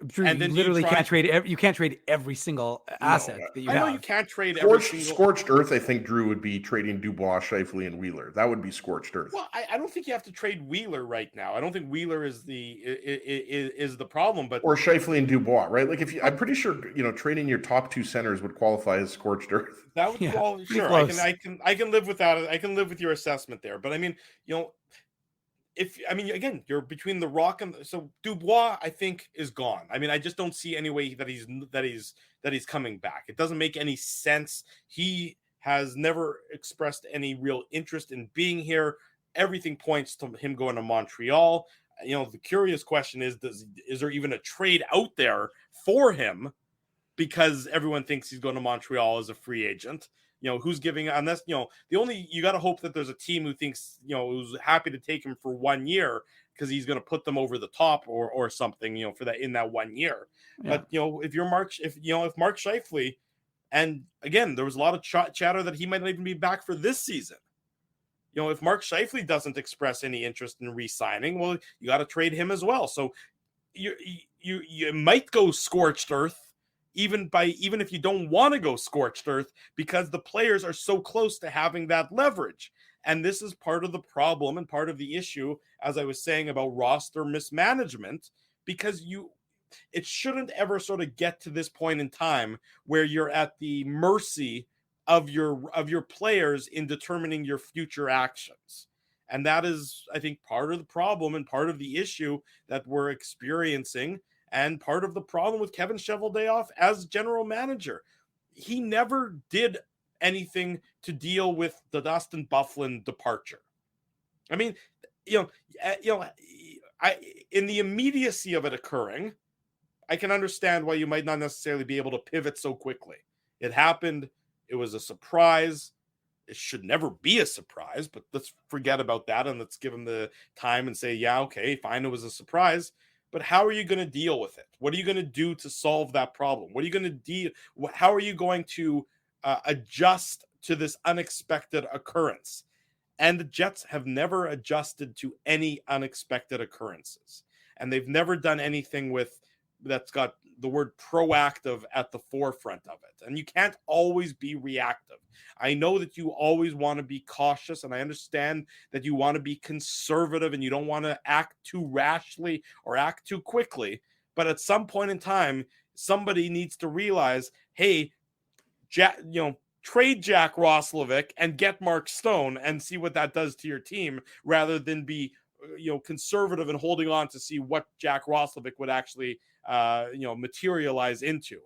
Drew, and then you literally can't trade. You can't trade every single asset that you have. I know you can't trade every single. Scorched earth. I think Drew would be trading Dubois, Scheifele, and Wheeler. That would be scorched earth. Well, I don't think you have to trade Wheeler right now. I don't think Wheeler is the problem, but or Scheifele and Dubois, right? Like I'm pretty sure trading your top 2 centers would qualify as scorched earth. That would sure. I can live with that. I can live with your assessment there. But I mean, again, you're between the rock and so Dubois, I think, is gone. I mean, I just don't see any way that he's coming back. It doesn't make any sense. He has never expressed any real interest in being here. Everything points to him going to Montreal. The curious question is there even a trade out there for him? Because everyone thinks he's going to Montreal as a free agent. Who's giving on this? You got to hope that there's a team who thinks, who's happy to take him for 1 year because he's going to put them over the top or something, for that in that 1 year. Yeah. But, if Mark Scheifele, and again, there was a lot of chatter that he might not even be back for this season. If Mark Scheifele doesn't express any interest in re-signing, well, you got to trade him as well. So you might go scorched earth. Even if you don't want to go scorched earth, because the players are so close to having that leverage. And this is part of the problem and part of the issue, as I was saying, about roster mismanagement, because it shouldn't ever sort of get to this point in time where you're at the mercy of your players in determining your future actions. And that is, I think, part of the problem and part of the issue that we're experiencing. And part of the problem with Kevin Cheveldayoff as general manager, he never did anything to deal with the Dustin Byfuglien departure. I mean, in the immediacy of it occurring, I can understand why you might not necessarily be able to pivot so quickly. It happened. It was a surprise. It should never be a surprise, but let's forget about that and let's give him the time and say, yeah, okay, fine, it was a surprise. But how are you going to deal with it? What are you going to do to solve that problem? What are you going to deal? How are you going to adjust to this unexpected occurrence? And the Jets have never adjusted to any unexpected occurrences, and they've never done anything that's got the word proactive at the forefront of it. And you can't always be reactive. I know that you always want to be cautious, and I understand that you want to be conservative and you don't want to act too rashly or act too quickly. But at some point in time, somebody needs to realize, hey, trade Jack Roslovic and get Mark Stone and see what that does to your team, rather than be conservative and holding on to see what Jack Roslovic would actually materialize into.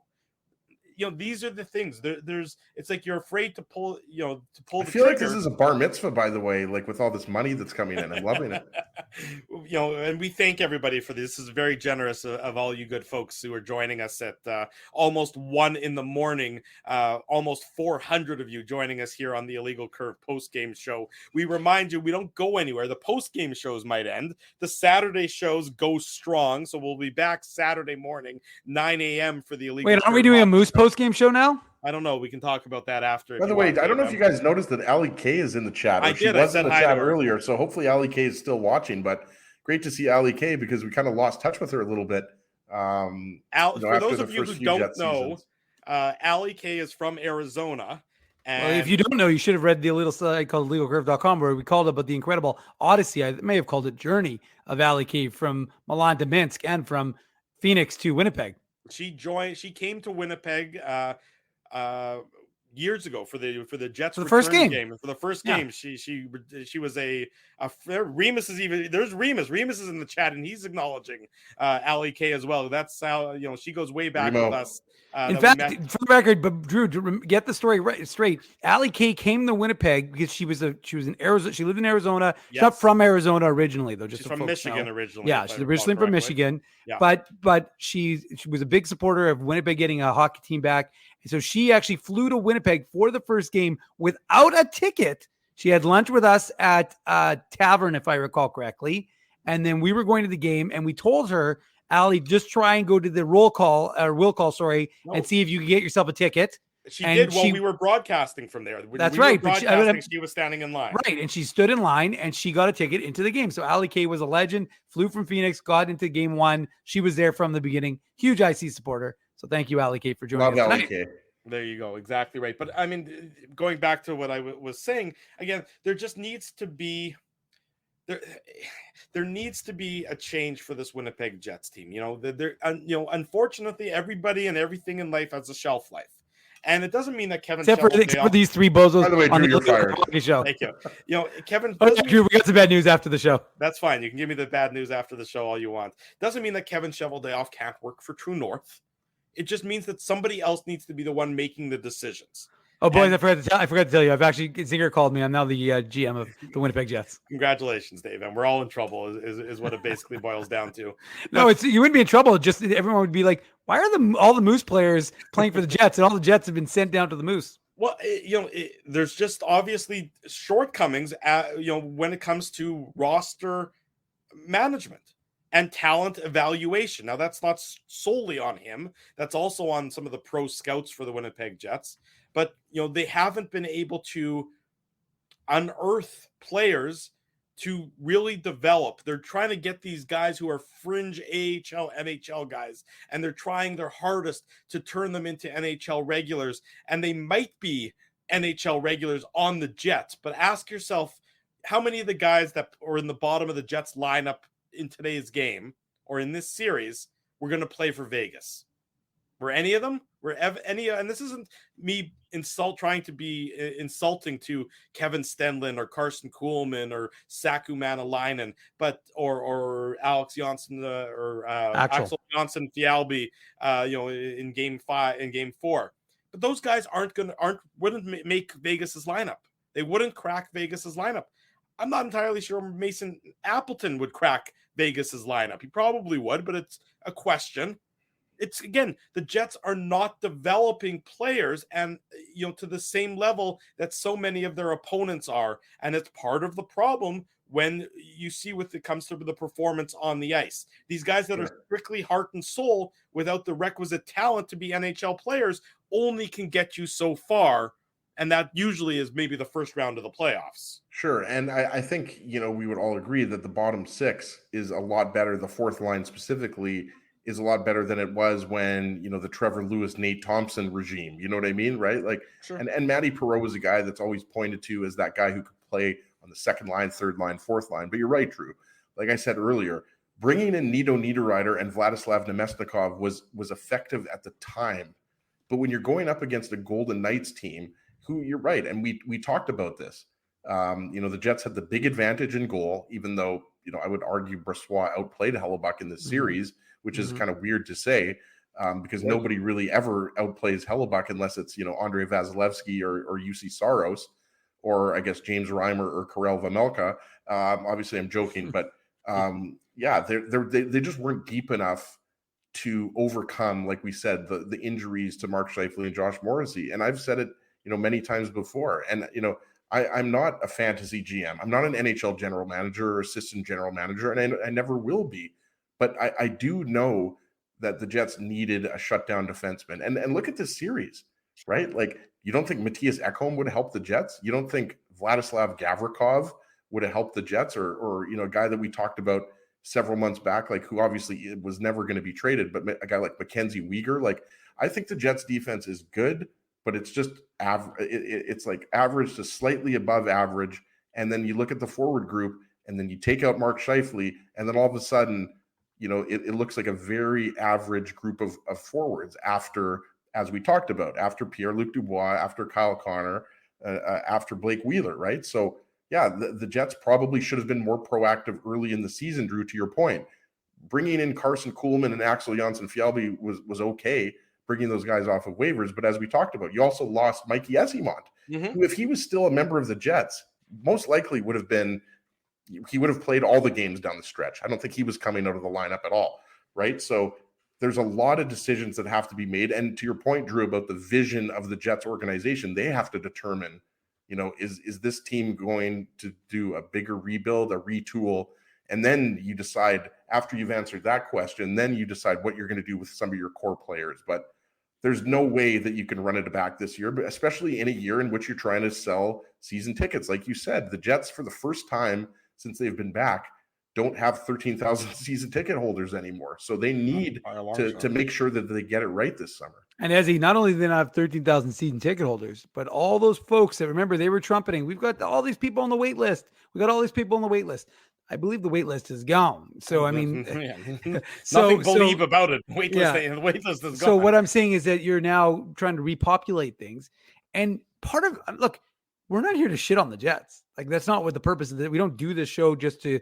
these are the things. It's like you're afraid to pull, I the feel like trigger. this is a bar mitzvah, by the way, like with all this money that's coming in. I'm loving it. And we thank everybody for this. This is very generous of all you good folks who are joining us at almost 1 a.m. Almost 400 of you joining us here on the Illegal Curve post-game show. We remind you, we don't go anywhere. The post-game shows might end. The Saturday shows go strong, so we'll be back Saturday morning, 9 a.m. for the Illegal Wait, Curve. aren't we doing a Moose post-game show now? I don't know. We can talk about that after. By the way, I don't know if you guys noticed that Ali K is in the chat. Or she was in the chat earlier, so hopefully Ali K is still watching. But great to see Ali K because we kind of lost touch with her a little bit. For those of you who don't know, Ali K is from Arizona. And well, if you don't know, you should have read the little site called legalcurve.com where we called about the incredible odyssey. I may have called it journey of Ali K from Milan to Minsk and from Phoenix to Winnipeg. She came to Winnipeg years ago for the Jets for the first game. For the first game, she was a Remus is even there's Remus is in the chat and he's acknowledging Ali K as well. That's how she goes way back with us. In fact, for the record, but Drew, to get the story straight, Ali K came to Winnipeg because she was in Arizona. She lived in Arizona. She's not from Arizona originally, though. She's from Michigan originally. Yeah, she's originally from Michigan. Yeah. But she was a big supporter of Winnipeg getting a hockey team back, and so she actually flew to Winnipeg for the first game without a ticket. She had lunch with us at a tavern, if I recall correctly, and then we were going to the game, and we told her, Ali, just try and go to the will call, and see if you can get yourself a ticket. She did while we were broadcasting from there. That's right. She was standing in line. Right, and she stood in line, and she got a ticket into the game. So Ali K was a legend, flew from Phoenix, got into game 1. She was there from the beginning. Huge IC supporter. So thank you, Ali K, for joining us tonight. Ali K. There you go. Exactly right. But, I mean, going back to what I was saying, again, there just needs to be... There needs to be a change for this Winnipeg Jets team. Unfortunately, everybody and everything in life has a shelf life, and it doesn't mean that Kevin. Except for these three bozos. By the way, Drew, you're fired. Show. Thank you. Kevin. Drew, we got some bad news after the show. That's fine. You can give me the bad news after the show all you want. Doesn't mean that Kevin Cheveldayoff can't work for True North. It just means that somebody else needs to be the one making the decisions. Oh, boys, I forgot to tell you. I've actually, Zinger called me. I'm now the GM of the Winnipeg Jets. Congratulations, Dave. And we're all in trouble is what it basically boils down to. No, you wouldn't be in trouble. Just everyone would be like, why are all the Moose players playing for the Jets and all the Jets have been sent down to the Moose? Well, there's just obviously shortcomings, when it comes to roster management and talent evaluation. Now, that's not solely on him. That's also on some of the pro scouts for the Winnipeg Jets. But, they haven't been able to unearth players to really develop. They're trying to get these guys who are fringe AHL, NHL guys, and they're trying their hardest to turn them into NHL regulars. And they might be NHL regulars on the Jets. But ask yourself, how many of the guys that are in the bottom of the Jets lineup in today's game or in this series were going to play for Vegas? Were any of them? And this isn't me trying to be insulting to Kevin Stenlund or Carson Kuhlman or Saku Manalainen, but or Alex Johnson or Axel Johnson Fialbi, in game 5 and game 4. But those guys wouldn't make Vegas's lineup. They wouldn't crack Vegas's lineup. I'm not entirely sure Mason Appleton would crack Vegas's lineup. He probably would, but it's a question. It's, again, the Jets are not developing players and, to the same level that so many of their opponents are. And it's part of the problem when you see when it comes to the performance on the ice. These guys that are strictly heart and soul without the requisite talent to be NHL players only can get you so far. And that usually is maybe the first round of the playoffs. Sure. And I think, we would all agree that the bottom 6 is a lot better. The fourth line specifically is a lot better than it was when, the Trevor Lewis, Nate Thompson regime. You know what I mean? Right? Like, sure. And Matty Perreault was a guy that's always pointed to as that guy who could play on the second line, third line, fourth line. But you're right, Drew. Like I said earlier, bringing in Nito Niederreiter and Vladislav Nemesnikov was effective at the time. But when you're going up against a Golden Knights team, who you're right. And we talked about this. The Jets had the big advantage in goal, even though, I would argue Brossoit outplayed Hellebuck in this series, which is kind of weird to say. because nobody really ever outplays Hellebuck unless it's, Andre Vasilevsky or UC Saros, or I guess James Reimer or Karel Vejmelka. Obviously, I'm joking, but they just weren't deep enough to overcome, like we said, the injuries to Mark Scheifele and Josh Morrissey. And I've said it, many times before. And, I'm not a fantasy GM. I'm not an NHL general manager or assistant general manager, and I never will be. But I do know that the Jets needed a shutdown defenseman. And look at this series, right? Like, you don't think Matthias Ekholm would have helped the Jets? You don't think Vladislav Gavrikov would have helped the Jets, or a guy that we talked about several months back, like, who obviously was never going to be traded, but a guy like Mackenzie Weegar? Like, I think the Jets defense is good, but it's just it's like average to slightly above average. And then you look at the forward group, and then you take out Mark Scheifele, and then all of a sudden, it looks like a very average group of forwards after, as we talked about, after Pierre-Luc Dubois, after Kyle Connor, after Blake Wheeler, right? So, yeah, the Jets probably should have been more proactive early in the season, Drew, to your point. Bringing in Carson Kuhlman and Axel Janssen-Fjällby was okay, bringing those guys off of waivers. But as we talked about, you also lost Mikey Esimont, who, if he was still a member of the Jets, most likely he would have played all the games down the stretch. I don't think he was coming out of the lineup at all, right? So there's a lot of decisions that have to be made. And to your point, Drew, about the vision of the Jets organization, they have to determine, is this team going to do a bigger rebuild, a retool? And then you decide, after you've answered that question, then you decide what you're going to do with some of your core players. But there's no way that you can run it back this year, but especially in a year in which you're trying to sell season tickets. Like you said, the Jets, for the first time since they've been back, don't have 13,000 season ticket holders anymore. So they need to make sure that they get it right this summer. And Ezzy, not only do they not have 13,000 season ticket holders, but all those folks that, remember, they were trumpeting, we've got all these people on the wait list. We got all these people on the wait list. I believe the wait list is gone. So, I mean, nothing believe about it. The wait list is gone. So what I'm saying is that you're now trying to repopulate things. And part of, look, we're not here to shit on the Jets. Like, that's not what the purpose is. We don't do this show just to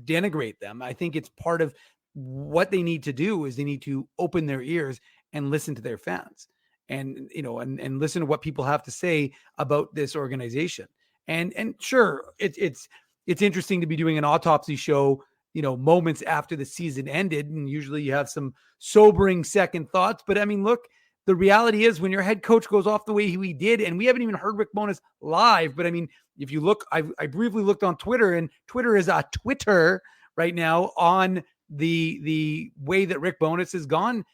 denigrate them. I think it's part of what they need to do is they need to open their ears and listen to their fans, and and listen to what people have to say about this organization. And sure, it's interesting to be doing an autopsy show, moments after the season ended, and usually you have some sobering second thoughts. But I mean, look, the reality is when your head coach goes off the way he did, and we haven't even heard Rick Bowness live, but I mean, if you look, I briefly looked on Twitter, and Twitter is a Twitter right now on the way that Rick Bowness has gone,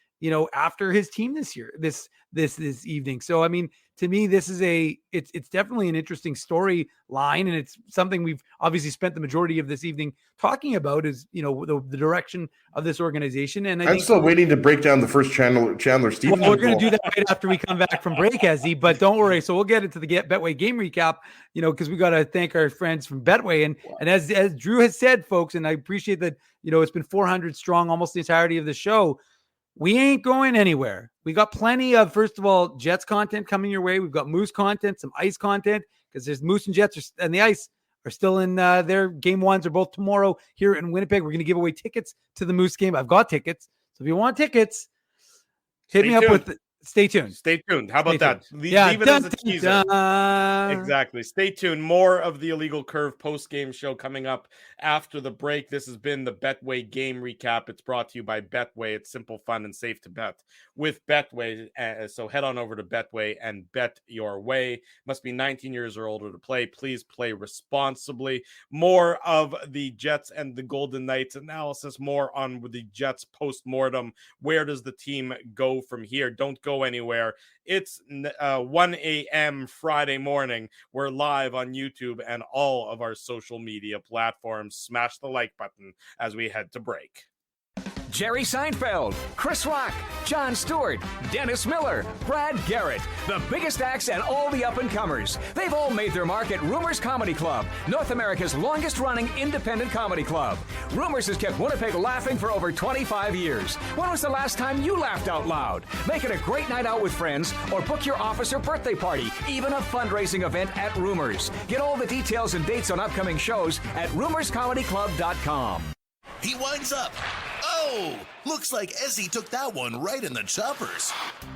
after his team this year, this evening. So, I mean, to me, this is it's definitely an interesting storyline, and it's something we've obviously spent the majority of this evening talking about is, the direction of this organization. And I'm still waiting to break down the first Chandler Stevens. Well, we're going to do that right after we come back from break, Ezzy, but don't worry. So we'll get into the Betway game recap, because we got to thank our friends from Betway. And as Drew has said, folks, and I appreciate that, it's been 400 strong, almost the entirety of the show. We ain't going anywhere. We got plenty of, first of all, Jets content coming your way. We've got Moose content, some Ice content, because there's Moose and Jets and the Ice are still in their game ones, are both tomorrow here in Winnipeg. We're going to give away tickets to the Moose game. I've got tickets. So if you want tickets, hit me up with Stay tuned. Stay tuned. How about that? Leave it as a teaser. Exactly. Stay tuned. More of the Illegal Curve post-game show coming up after the break. This has been the Betway game recap. It's brought to you by Betway. It's simple, fun, and safe to bet with Betway. So head on over to Betway and bet your way. Must be 19 years or older to play. Please play responsibly. More of the Jets and the Golden Knights analysis. More on the Jets post-mortem. Where does the team go from here? Don't go anywhere. It's 1 a.m. Friday morning. We're live on YouTube and all of our social media platforms. Smash the like button as we head to break. Jerry Seinfeld, Chris Rock, Jon Stewart, Dennis Miller, Brad Garrett, the biggest acts and all the up-and-comers. They've all made their mark at Rumors Comedy Club, North America's longest-running independent comedy club. Rumors has kept Winnipeg laughing for over 25 years. When was the last time you laughed out loud? Make it a great night out with friends or book your office or birthday party, even a fundraising event at Rumors. Get all the details and dates on upcoming shows at rumorscomedyclub.com. He winds up. Oh! Whoa! Looks like Ezzy took that one right in the choppers.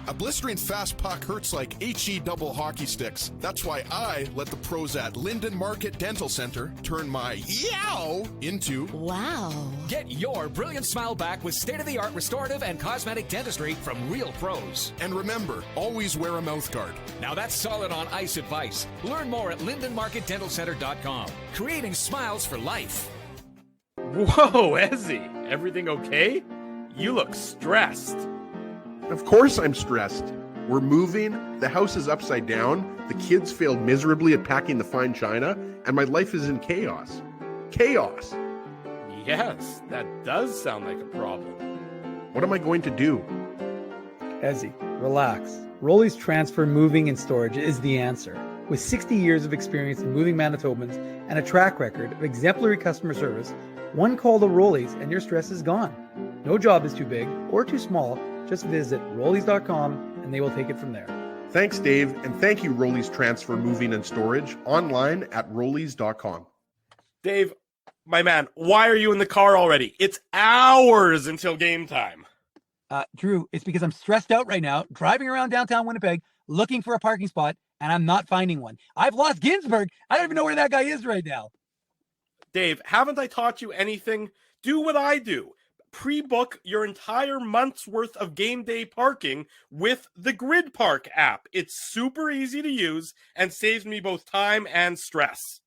A blistering fast puck hurts like HE double hockey sticks. That's why I let the pros at Linden Market Dental Center turn my yow into wow. Get your brilliant smile back with state-of-the-art restorative and cosmetic dentistry from real pros. And remember, always wear a mouth guard. Now that's solid on ice advice. Learn more at lindenmarketdentalcenter.com. Creating smiles for life. Whoa, Ezzy, everything okay? You look stressed. Of course I'm stressed. We're moving, the house is upside down, the kids failed miserably at packing the fine china, and my life is in chaos. Chaos! Yes, that does sound like a problem. What am I going to do? Ezzy, relax. Rolly's Transfer Moving and Storage is the answer. With 60 years of experience in moving Manitobans and a track record of exemplary customer service, one call to Rolly's and your stress is gone. No job is too big or too small. Just visit Rollies.com and they will take it from there. Thanks, Dave, and thank you, Rollies Transfer Moving and Storage, online at Rollies.com. Dave, my man, why are you in the car already? It's hours until game time. Drew, it's because I'm stressed out right now, driving around downtown Winnipeg, looking for a parking spot, and I'm not finding one. I've lost Ginsburg. I don't even know where that guy is right now. Dave, haven't I taught you anything? Do what I do. Pre-book your entire month's worth of game day parking with the Grid Park app. It's super easy to use and saves me both time and stress.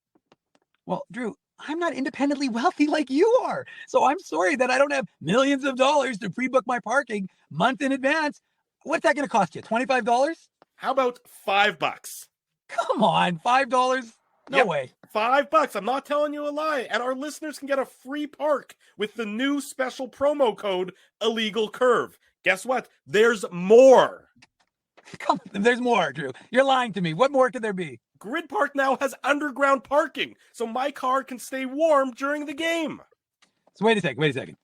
Well, Drew, I'm not independently wealthy like you are. So I'm sorry that I don't have millions of dollars to pre-book my parking month in advance. What's that going to cost you? $25? How about $5? Come on, $5? No way. $5. I'm not telling you a lie. And our listeners can get a free park with the new special promo code Illegal Curve. Guess what? There's more. There's more, Drew. You're lying to me. What more could there be? Grid Park now has underground parking, so my car can stay warm during the game. So wait a second.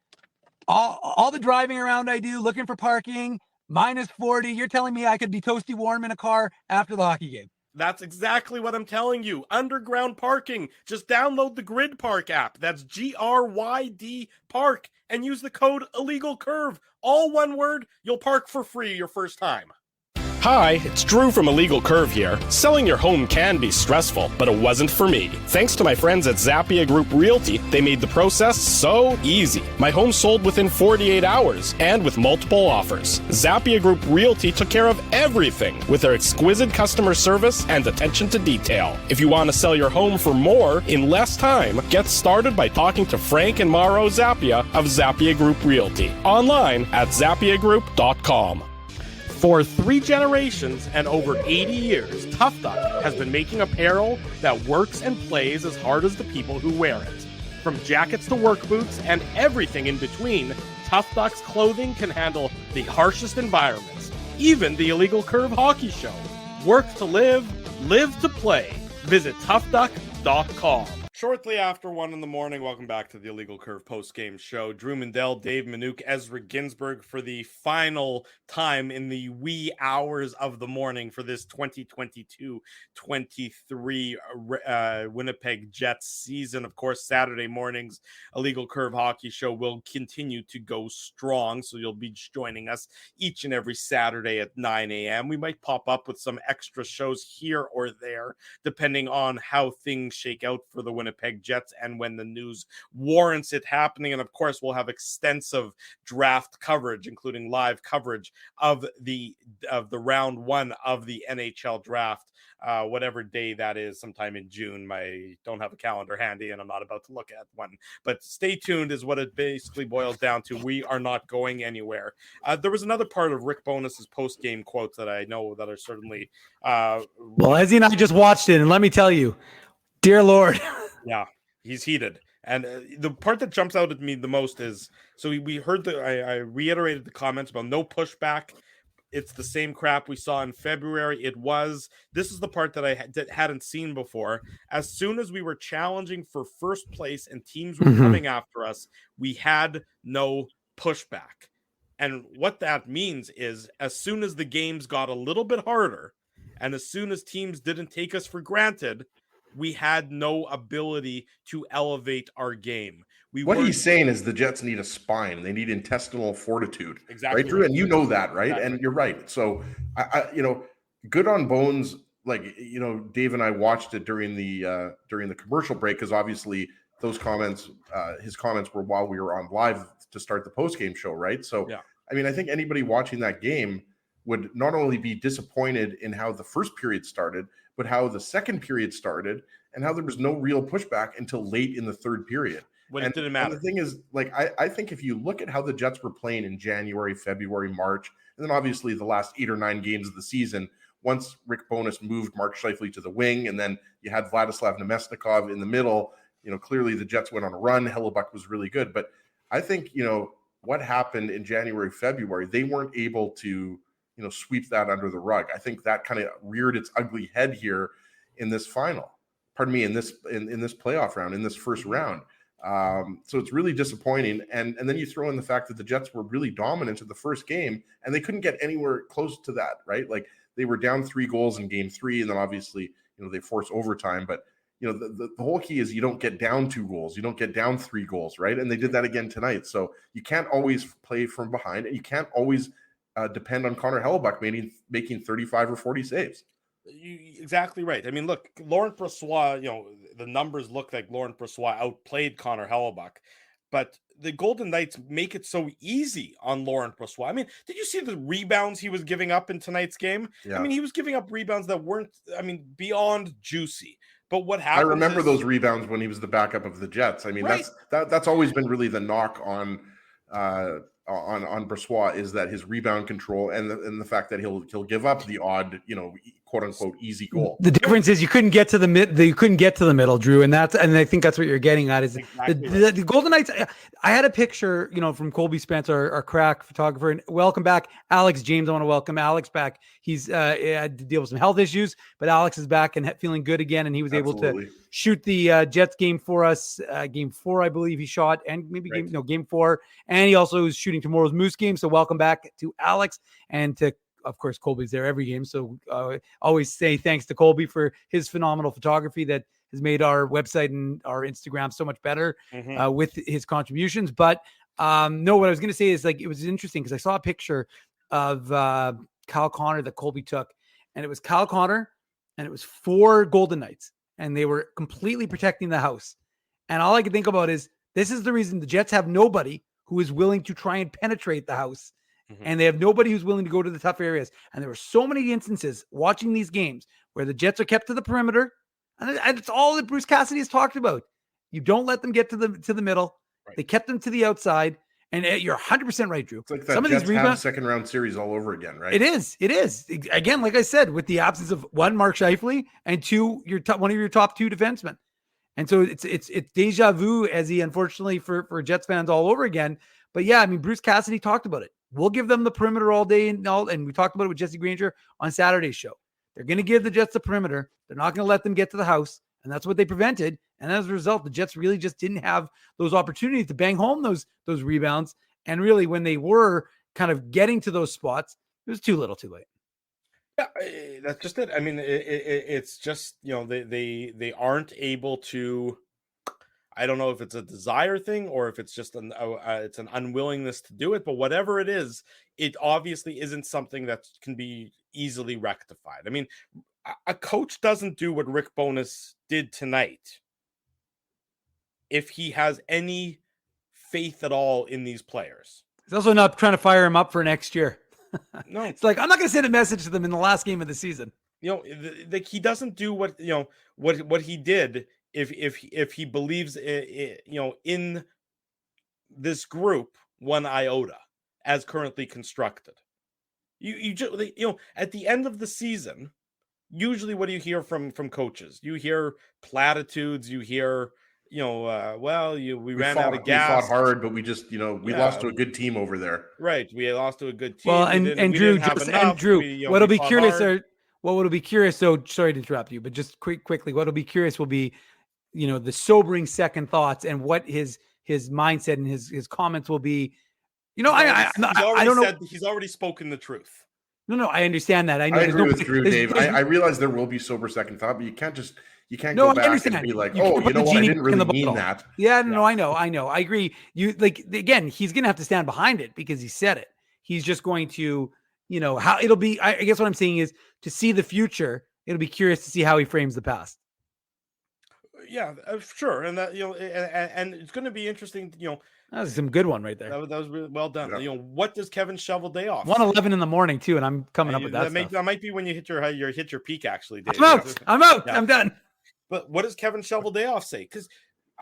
All the driving around I do, looking for parking, minus 40, you're telling me I could be toasty warm in a car after the hockey game? That's exactly what I'm telling you. Underground parking. Just download the Grid Park app. That's GRYD Park and use the code Illegal Curve. All one word. You'll park for free your first time. Hi, it's Drew from Illegal Curve here. Selling your home can be stressful, but it wasn't for me. Thanks to my friends at Zappia Group Realty, they made the process so easy. My home sold within 48 hours and with multiple offers. Zappia Group Realty took care of everything with their exquisite customer service and attention to detail. If you want to sell your home for more in less time, get started by talking to Frank and Mauro Zappia of Zappia Group Realty. Online at zappiagroup.com. For 3 generations and over 80 years, Tough Duck has been making apparel that works and plays as hard as the people who wear it. From jackets to work boots and everything in between, Tough Duck's clothing can handle the harshest environments, even the Illegal Curve hockey show. Work to live, live to play. Visit toughduck.com. Shortly after 1 in the morning, welcome back to the Illegal Curve post-game show. Drew Mandel, Dave Minuk, Ezra Ginsburg for the final time in the wee hours of the morning for this 2022-23 Winnipeg Jets season. Of course, Saturday mornings, Illegal Curve Hockey Show will continue to go strong, so you'll be joining us each and every Saturday at 9 a.m. We might pop up with some extra shows here or there, depending on how things shake out for the Winnipeg Jets and when the news warrants it happening. And of course, we'll have extensive draft coverage, including live coverage of the round 1 of the NHL draft, whatever day that is, sometime in June. I don't have a calendar handy and I'm not about to look at one, but stay tuned is what it basically boils down to. We are not going anywhere. There was another part of Rick Bonus's post-game quotes that I know that are certainly well, Ezzy and I just watched it, and let me tell you, dear Lord. Yeah, he's heated. And the part that jumps out at me the most is, so we heard I reiterated the comments about no pushback. It's the same crap we saw in February. This is the part that I hadn't seen before. As soon as we were challenging for first place and teams were coming after us, we had no pushback. And what that means is, as soon as the games got a little bit harder, and as soon as teams didn't take us for granted, we had no ability to elevate our game. What he's saying is the Jets need a spine. They need intestinal fortitude. Exactly. Right, Drew? And you know that, right? Exactly. And you're right. So, good on Bones. Like, Dave and I watched it during the commercial break, because obviously those comments, his comments were while we were on live to start the post-game show, right? So, yeah. I mean, I think anybody watching that game would not only be disappointed in how the first period started, but how the second period started and how there was no real pushback until late in the third period. When it didn't matter. And the thing is, like, I think if you look at how the Jets were playing in January, February, March, and then obviously the last 8 or 9 games of the season, once Rick Bowness moved Mark Scheifele to the wing, and then you had Vladislav Nemesnikov in the middle, clearly the Jets went on a run. Hellebuck was really good. But I think, what happened in January, February, they weren't able to, sweep that under the rug. I think that kind of reared its ugly head here in this final. Pardon me, in this playoff round, in this first round. So it's really disappointing. And then you throw in the fact that the Jets were really dominant in the first game, and they couldn't get anywhere close to that, right? Like, they were down 3 goals in game 3, and then obviously, they forced overtime. But, the whole key is you don't get down 2 goals. You don't get down 3 goals, right? And they did that again tonight. So you can't always play from behind, and you can't always depend on Connor Hellebuck making 35 or 40 saves. Exactly right. I mean, look, Laurent Brossoit, the numbers look like Laurent Brossoit outplayed Connor Hellebuck, but the Golden Knights make it so easy on Laurent Brossoit. I mean, did you see the rebounds he was giving up in tonight's game? Yeah. I mean, he was giving up rebounds that weren't, beyond juicy. But what happened? I remember those rebounds when he was the backup of the Jets. I mean, right. that's always been really the knock on Brossoit, is that his rebound control and the fact that he'll give up the odd, quote unquote easy goal. The difference is you couldn't get to the middle, Drew, and I think that's what you're getting at. Is exactly the Golden Knights? I had a picture, from Colby Spence, our crack photographer, and welcome back, Alex James. I want to welcome Alex back. He's had to deal with some health issues, but Alex is back and feeling good again, and he was able to shoot the Jets game for us. Game 4, I believe he shot, and maybe game 4, and he also is shooting tomorrow's Moose game. So welcome back to Alex, and to, of course, Colby's there every game. So always say thanks to Colby for his phenomenal photography that has made our website and our Instagram so much better with his contributions. But no, what I was going to say is, like, it was interesting because I saw a picture of Kyle Connor that Colby took, and it was Kyle Connor, and it was 4 Golden Knights, and they were completely protecting the house. And all I could think about is, this is the reason the Jets have nobody who is willing to try and penetrate the house. And they have nobody who's willing to go to the tough areas. And there were so many instances watching these games where the Jets are kept to the perimeter. And it's all that Bruce Cassidy has talked about. You don't let them get to the middle. Right. They kept them to the outside. And you're 100% right, Drew. It's like that some of these rebounds, second round series all over again, right? It is. Again, like I said, with the absence of 1, Mark Scheifele, and 2, one of your top 2 defensemen. And so it's deja vu, as he, unfortunately for Jets fans, all over again. But yeah, I mean, Bruce Cassidy talked about it. We'll give them the perimeter all day and we talked about it with Jesse Granger on Saturday's show. They're going to give the Jets the perimeter. They're not going to let them get to the house, and that's what they prevented. And as a result, the Jets really just didn't have those opportunities to bang home those rebounds. And really, when they were kind of getting to those spots, it was too little, too late. Yeah, that's just it. I mean, it's just, they aren't able to. I don't know if it's a desire thing or if it's just it's an unwillingness to do it, but whatever it is, it obviously isn't something that can be easily rectified. I mean, a coach doesn't do what Rick Bowness did tonight if he has any faith at all in these players. He's also not trying to fire him up for next year. No, it's like, I'm not going to send a message to them in the last game of the season. Like, he doesn't do what he did. If he believes in this group 1 iota as currently constructed, you just, at the end of the season, usually what do you hear from coaches? You hear platitudes. You hear we ran out of gas. We fought hard, but we just we lost to a good team over there. Right, we lost to a good team. Well, and Drew, what'll be curious what will be curious. So sorry to interrupt you, but just quickly, what'll be curious will be, the sobering second thoughts and what his mindset and his comments will be. I don't know. He's already spoken the truth. No, I understand that. I know. I there's agree no- with Drew, there's- Dave. there's- I realize there will be sober second thought, but you can't No, go I back understand. and be like, You can't oh, put you know the what? I genie didn't back in really the mean bottle. that. Yeah, no, I know. I agree. You like again, he's gonna have to stand behind it because he said it. He's just going to, how it'll be. I guess what I'm saying is to see the future. It'll be curious to see how he frames the past. Yeah, sure, and that and it's going to be interesting. That was some good one right there. That was really well done. Yeah. What does Kevin Shoveldayoff? 1:11 in the morning too, and I'm coming up with that stuff. That might be when you hit your peak. Actually, Dave. I'm out. I'm out. Yeah. I'm done. But what does Kevin Shoveldayoff say? Because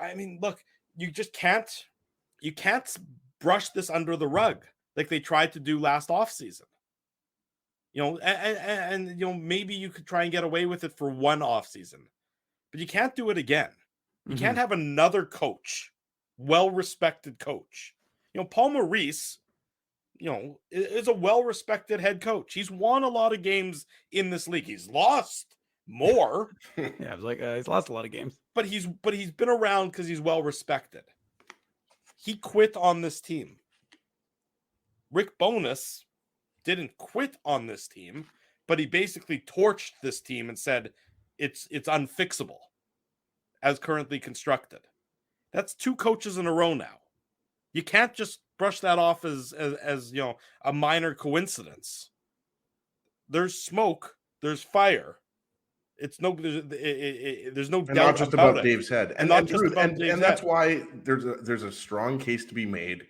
I mean, look, you just can't brush this under the rug like they tried to do last offseason. And maybe you could try and get away with it for one offseason, but you can't do it again. You can't have another coach, well-respected coach. Paul Maurice, is a well-respected head coach. He's won a lot of games in this league. He's lost more. Yeah, I was like, he's lost a lot of games. But he's been around because he's well-respected. He quit on this team. Rick Bowness didn't quit on this team, but he basically torched this team and said it's unfixable as currently constructed. That's 2 coaches in a row now. You can't just brush that off as a minor coincidence. There's smoke, there's fire. There's no And doubt not just about it. Dave's head. And not just about Dave's and that's head. why there's a strong case to be made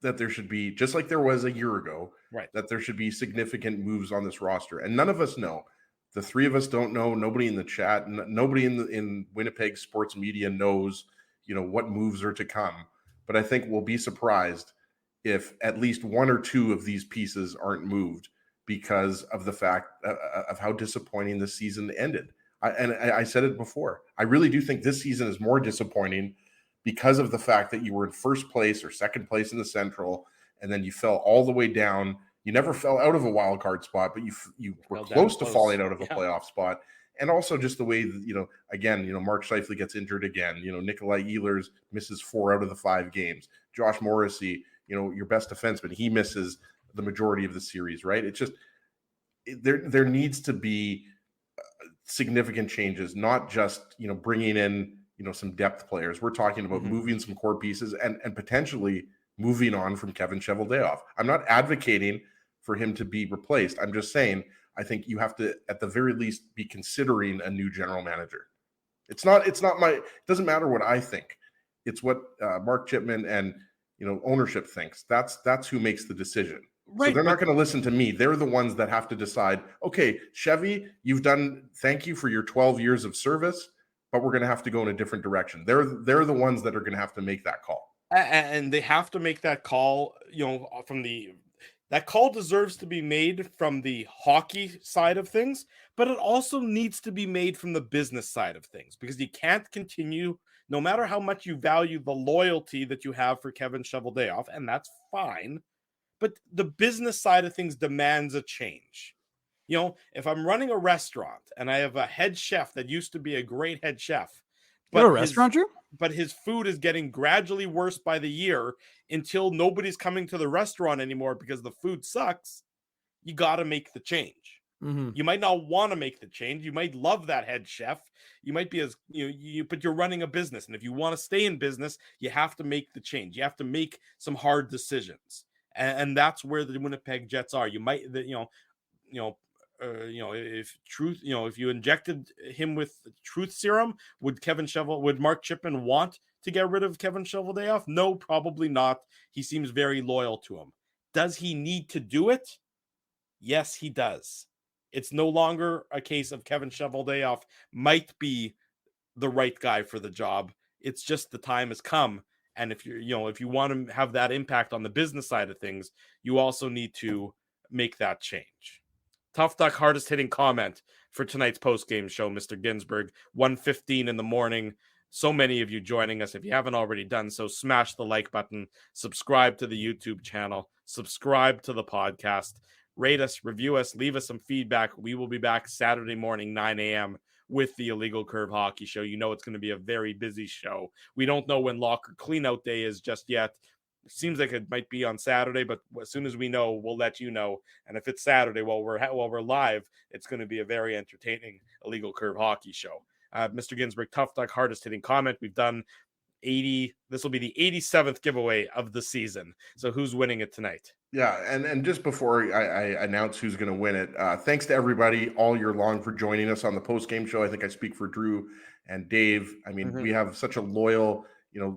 that there should be, just like there was a year ago, Right. that there should be significant moves on this roster. And none of us know. The 3 of us don't know. Nobody in the chat, nobody in Winnipeg sports media knows, what moves are to come. But I think we'll be surprised if at least 1 or 2 of these pieces aren't moved because of the fact of how disappointing this season ended. I said it before. I really do think this season is more disappointing because of the fact that you were in first place or second place in the Central, and then you fell all the way down. You never fell out of a wild card spot, but you were close to falling out of a playoff spot. And also just the way that, again, Mark Scheifele gets injured again. Nikolai Ehlers misses 4 out of the 5 games. Josh Morrissey, your best defenseman, he misses the majority of the series, right? It's just there needs to be significant changes, not just, bringing in, some depth players. We're talking about moving some core pieces and potentially moving on from Kevin Shoveldayoff. I'm not advocating for him to be replaced. I'm just saying, I think you have to, at the very least, be considering a new general manager. It doesn't matter what I think. It's what Mark Chipman and, ownership thinks. That's who makes the decision. Right. So they're not going to listen to me. They're the ones that have to decide, okay, Chevy, thank you for your 12 years of service, but we're going to have to go in a different direction. They're the ones that are going to have to make that call. And they have to make that call, that call deserves to be made from the hockey side of things, but it also needs to be made from the business side of things, because you can't continue, no matter how much you value the loyalty that you have for Kevin Shoveldayoff, and that's fine, but the business side of things demands a change. If I'm running a restaurant and I have a head chef that used to be a great head chef, You're a restaurant, Drew? But his food is getting gradually worse by the year until nobody's coming to the restaurant anymore because the food sucks, you got to make the change. You might not want to make the change. You might love that head chef. You might be but you're running a business. And if you want to stay in business, you have to make the change. You have to make some hard decisions. And that's where the Winnipeg Jets are. You might, if you injected him with truth serum, would Mark Chipman want to get rid of Kevin Shoveldayoff? No, probably not. He seems very loyal to him. Does he need to do it? Yes, he does. It's no longer a case of Kevin Shoveldayoff might be the right guy for the job. It's just the time has come. And if you want to have that impact on the business side of things, you also need to make that change. Tough Duck hardest hitting comment for tonight's post-game show, Mr. Ginsburg, 1:15 in the morning. So many of you joining us. If you haven't already done so, smash the like button, subscribe to the YouTube channel, subscribe to the podcast, rate us, review us, leave us some feedback. We will be back Saturday morning, 9 a.m. with the Illegal Curve Hockey Show. It's going to be a very busy show. We don't know when locker cleanout day is just yet. It seems like it might be on Saturday, but as soon as we know, we'll let you know. And if it's Saturday while we're live, it's going to be a very entertaining Illegal Curve hockey show. Mr. Ginsburg, Tough Duck, hardest hitting comment. We've done 80. This will be the 87th giveaway of the season. So who's winning it tonight? Yeah, and just before I announce who's going to win it, thanks to everybody all year long for joining us on the post-game show. I think I speak for Drew and Dave. I mean, we have such a loyal,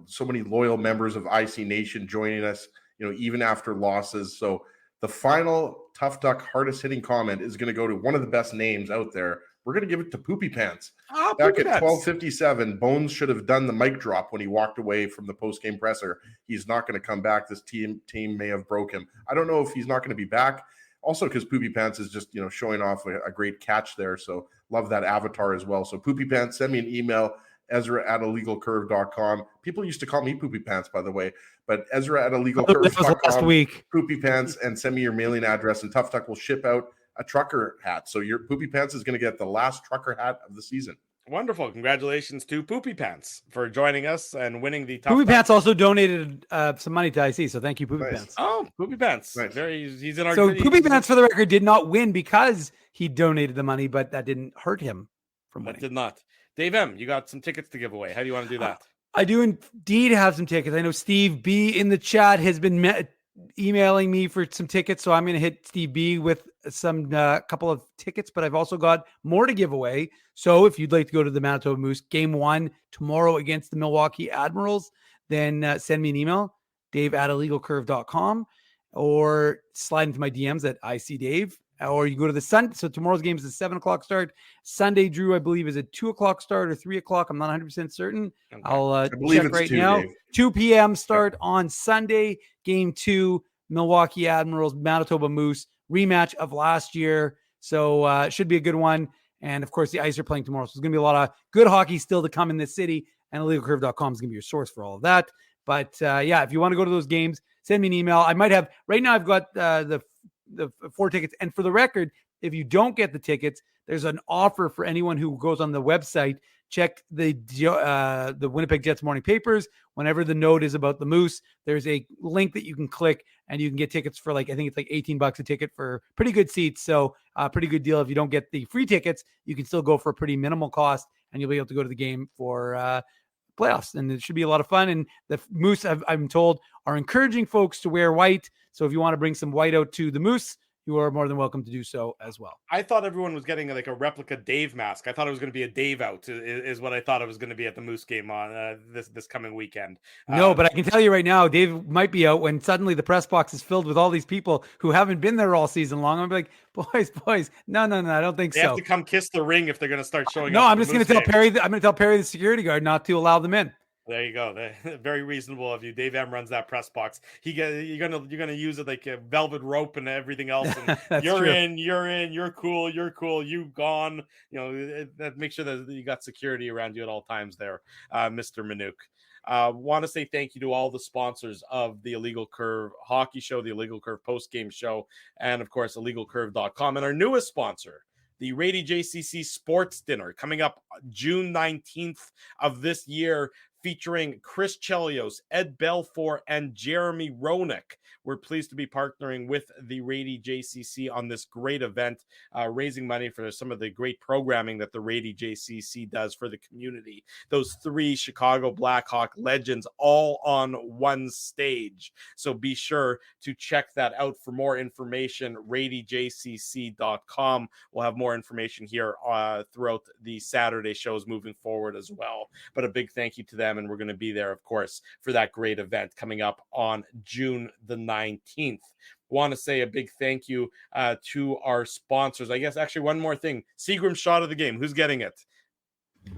so many loyal members of IC Nation joining us, even after losses. So the final Tough Duck hardest hitting comment is going to go to one of the best names out there. We're going to give it to Poopy Pants. Back at 12:57, Bones should have done the mic drop when he walked away from the post-game presser. He's not going to come back. This team may have broke him. I don't know if he's not going to be back. Also, because Poopy Pants is just, showing off a great catch there. So love that avatar as well. So Poopy Pants, send me an email, Ezra@illegalcurve.com. People used to call me Poopy Pants, by the way, but Ezra@illegalcurve.com. Last week. Poopy Pants, and send me your mailing address, and Tough Duck will ship out a trucker hat. So your Poopy Pants is going to get the last trucker hat of the season. Wonderful. Congratulations to Poopy Pants for joining us and winning the Tough Poopy Duck. Pants also donated some money to IC, so thank you, Poopy Pants. Oh, Poopy Pants. Nice. He's in our. So Poopy Pants, for the record, did not win because he donated the money, but that didn't hurt him from winning. That did not. Dave M., you got some tickets to give away. How do you want to do that? I do indeed have some tickets. I know Steve B in the chat has been emailing me for some tickets, so I'm going to hit Steve B with some couple of tickets, but I've also got more to give away. So if you'd like to go to the Manitoba Moose Game 1 tomorrow against the Milwaukee Admirals, then send me an email, dave@illegalcurve.com, or slide into my DMs at ICDave, or you go to the Sun. So tomorrow's game is a 7 o'clock start. Sunday, Drew, I believe, is a 2 o'clock start or 3 o'clock. I'm not 100% certain. Okay. I'll believe check it's right 2, now. Dave. 2 p.m. start on Sunday. Game 2, Milwaukee Admirals, Manitoba Moose, rematch of last year. So it should be a good one. And of course, the Ice are playing tomorrow. So there's going to be a lot of good hockey still to come in this city. And illegalcurve.com is going to be your source for all of that. But yeah, if you want to go to those games, send me an email. I might have, right now I've got the 4 tickets. And for the record, if you don't get the tickets, there's an offer for anyone who goes on the website. Check the Winnipeg Jets morning papers. Whenever the note is about the Moose, there's a link that you can click and you can get tickets for I think it's like $18 a ticket for pretty good seats. So pretty good deal. If you don't get the free tickets, you can still go for a pretty minimal cost and you'll be able to go to the game for playoffs. And it should be a lot of fun. And the Moose, I'm told, are encouraging folks to wear white. So if you want to bring some white out to the Moose, you are more than welcome to do so as well. I thought everyone was getting like a replica Dave mask. I thought it was going to be a Dave out is what I thought it was going to be at the Moose game on this coming weekend. No, but I can tell you right now, Dave might be out when suddenly the press box is filled with all these people who haven't been there all season long. I'm like, boys, no, I don't think they so. Have to come kiss the ring if they're going to start showing up. No, I'm just going to tell Perry. I'm going to tell Perry, the security guard, not to allow them in. There you go. Very reasonable of you. Dave M runs that press box. You're gonna use it like a velvet rope and everything else. And you're true. in. You're cool. You gone. That make sure that you got security around you at all times. There, Mr. Manouk. Want to say thank you to all the sponsors of the Illegal Curve Hockey Show, the Illegal Curve Post Game Show, and of course illegalcurve.com, and our newest sponsor, the Rady JCC Sports Dinner, coming up June 19th of this year, featuring Chris Chelios, Ed Belfour, and Jeremy Roenick. We're pleased to be partnering with the Rady JCC on this great event, raising money for some of the great programming that the Rady JCC does for the community. Those 3 Chicago Blackhawk legends all on one stage. So be sure to check that out. For more information, radyjcc.com. We'll have more information here throughout the Saturday shows moving forward as well. But a big thank you to them, and we're going to be there, of course, for that great event coming up on June the 19th. Want to say a big thank you to our sponsors. I guess actually one more thing. Seagram's shot of the game. Who's getting it?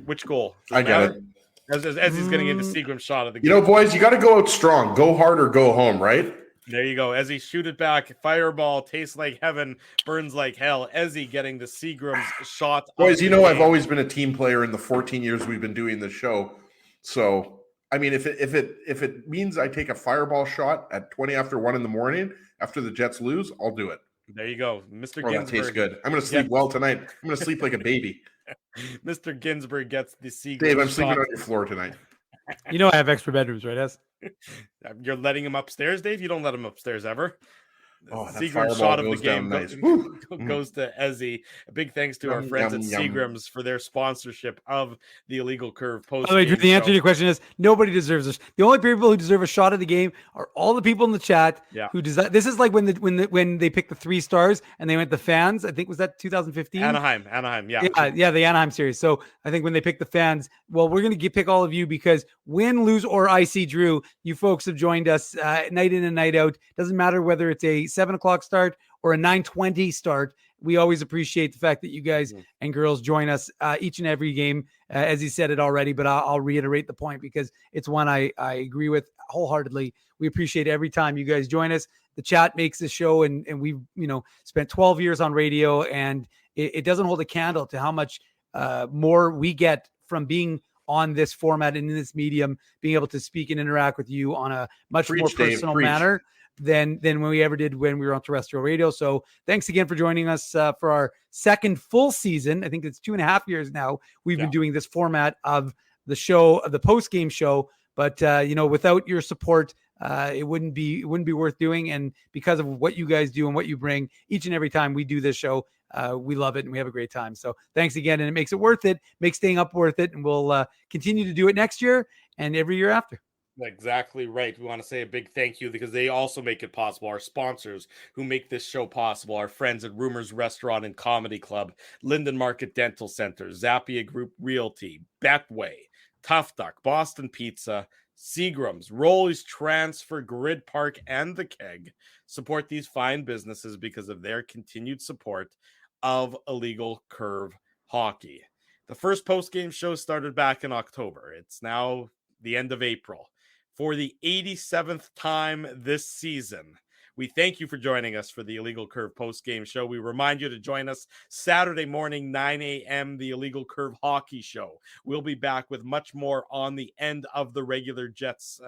Which goal? I get it. As he's getting into Seagram's shot of the game. Boys, you got to go out strong. Go hard or go home, right? There you go. Ezzy, shoot it back. Fireball tastes like heaven, burns like hell. Ezzy getting the Seagram's shot. Boys, I've always been a team player in the 14 years we've been doing this show. So, I mean, if it means I take a fireball shot at 20 after 1 in the morning after the Jets lose, I'll do it. There you go. Mr. Oh, Ginsburg. that tastes good. I'm going to sleep well tonight. I'm going to sleep like a baby. Mr. Ginsburg gets the Seagram Dave, I'm shot. sleeping on your floor tonight. You know I have extra bedrooms, right, Ez? You're letting him upstairs, Dave? You don't let him upstairs ever. Oh, that Seagram's fireball shot of the goes game down nice. goes to Ezzy. A big thanks to our friends at Seagram's for their sponsorship of the Illegal Curve post. By the way, the answer to your question is nobody deserves this. The only people who deserve a shot of the game are all the people in the chat who deserve. This is like when they picked the 3 stars and they went the fans. I think was that 2015 Anaheim, yeah, the Anaheim series. So I think when they picked the fans, well, we're going to pick all of you because win, lose, or IC Drew, you folks have joined us night in and night out. Doesn't matter whether it's a 7:00 start or a 9:20 start. We always appreciate the fact that you guys and girls join us each and every game. As he said it already, but I'll reiterate the point because it's one I agree with wholeheartedly. We appreciate every time you guys join us. The chat makes the show, and we've spent 12 years on radio, and it doesn't hold a candle to how much more we get from being on this format and in this medium, being able to speak and interact with you on a much more personal manner than when we ever did when we were on terrestrial radio. So thanks again for joining us for our second full season. I think it's 2.5 years now. We've been doing this format of the show, of the post-game show. But without your support, it wouldn't be worth doing. And because of what you guys do and what you bring each and every time we do this show, we love it and we have a great time. So thanks again. And it makes it worth it, makes staying up worth it. And we'll continue to do it next year and every year after. Exactly right. We want to say a big thank you because they also make it possible. Our sponsors who make this show possible, our friends at Rumors Restaurant and Comedy Club, Linden Market Dental Center, Zappia Group Realty, Betway, Tough Duck, Boston Pizza, Seagram's, Rolly's Transfer, Grid Park, and The Keg. Support these fine businesses because of their continued support of Illegal Curve Hockey. The first post-game show started back in October. It's now the end of April. For the 87th time this season, we thank you for joining us for the Illegal Curve post-game show. We remind you to join us Saturday morning, 9 a.m., the Illegal Curve Hockey Show. We'll be back with much more on the end of the regular Jets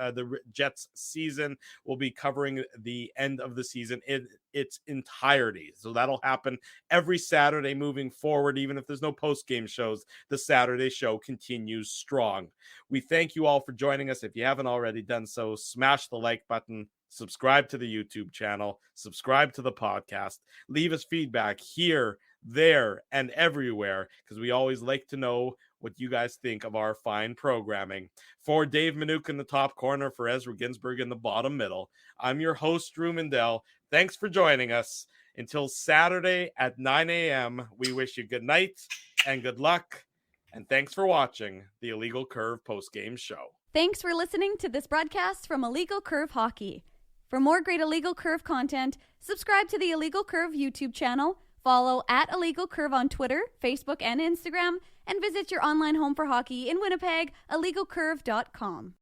season. We'll be covering the end of the season in its entirety. So that'll happen every Saturday moving forward. Even if there's no post-game shows, the Saturday show continues strong. We thank you all for joining us. If you haven't already done so, smash the like button. Subscribe to the YouTube channel, subscribe to the podcast, leave us feedback here, there, and everywhere, because we always like to know what you guys think of our fine programming. For Dave Minuk in the top corner, for Ezra Ginsburg in the bottom middle, I'm your host, Drew Mindell. Thanks for joining us. Until Saturday at 9 a.m., we wish you good night and good luck, and thanks for watching the Illegal Curve postgame show. Thanks for listening to this broadcast from Illegal Curve Hockey. For more great Illegal Curve content, subscribe to the Illegal Curve YouTube channel, follow at Illegal Curve on Twitter, Facebook, and Instagram, and visit your online home for hockey in Winnipeg, illegalcurve.com.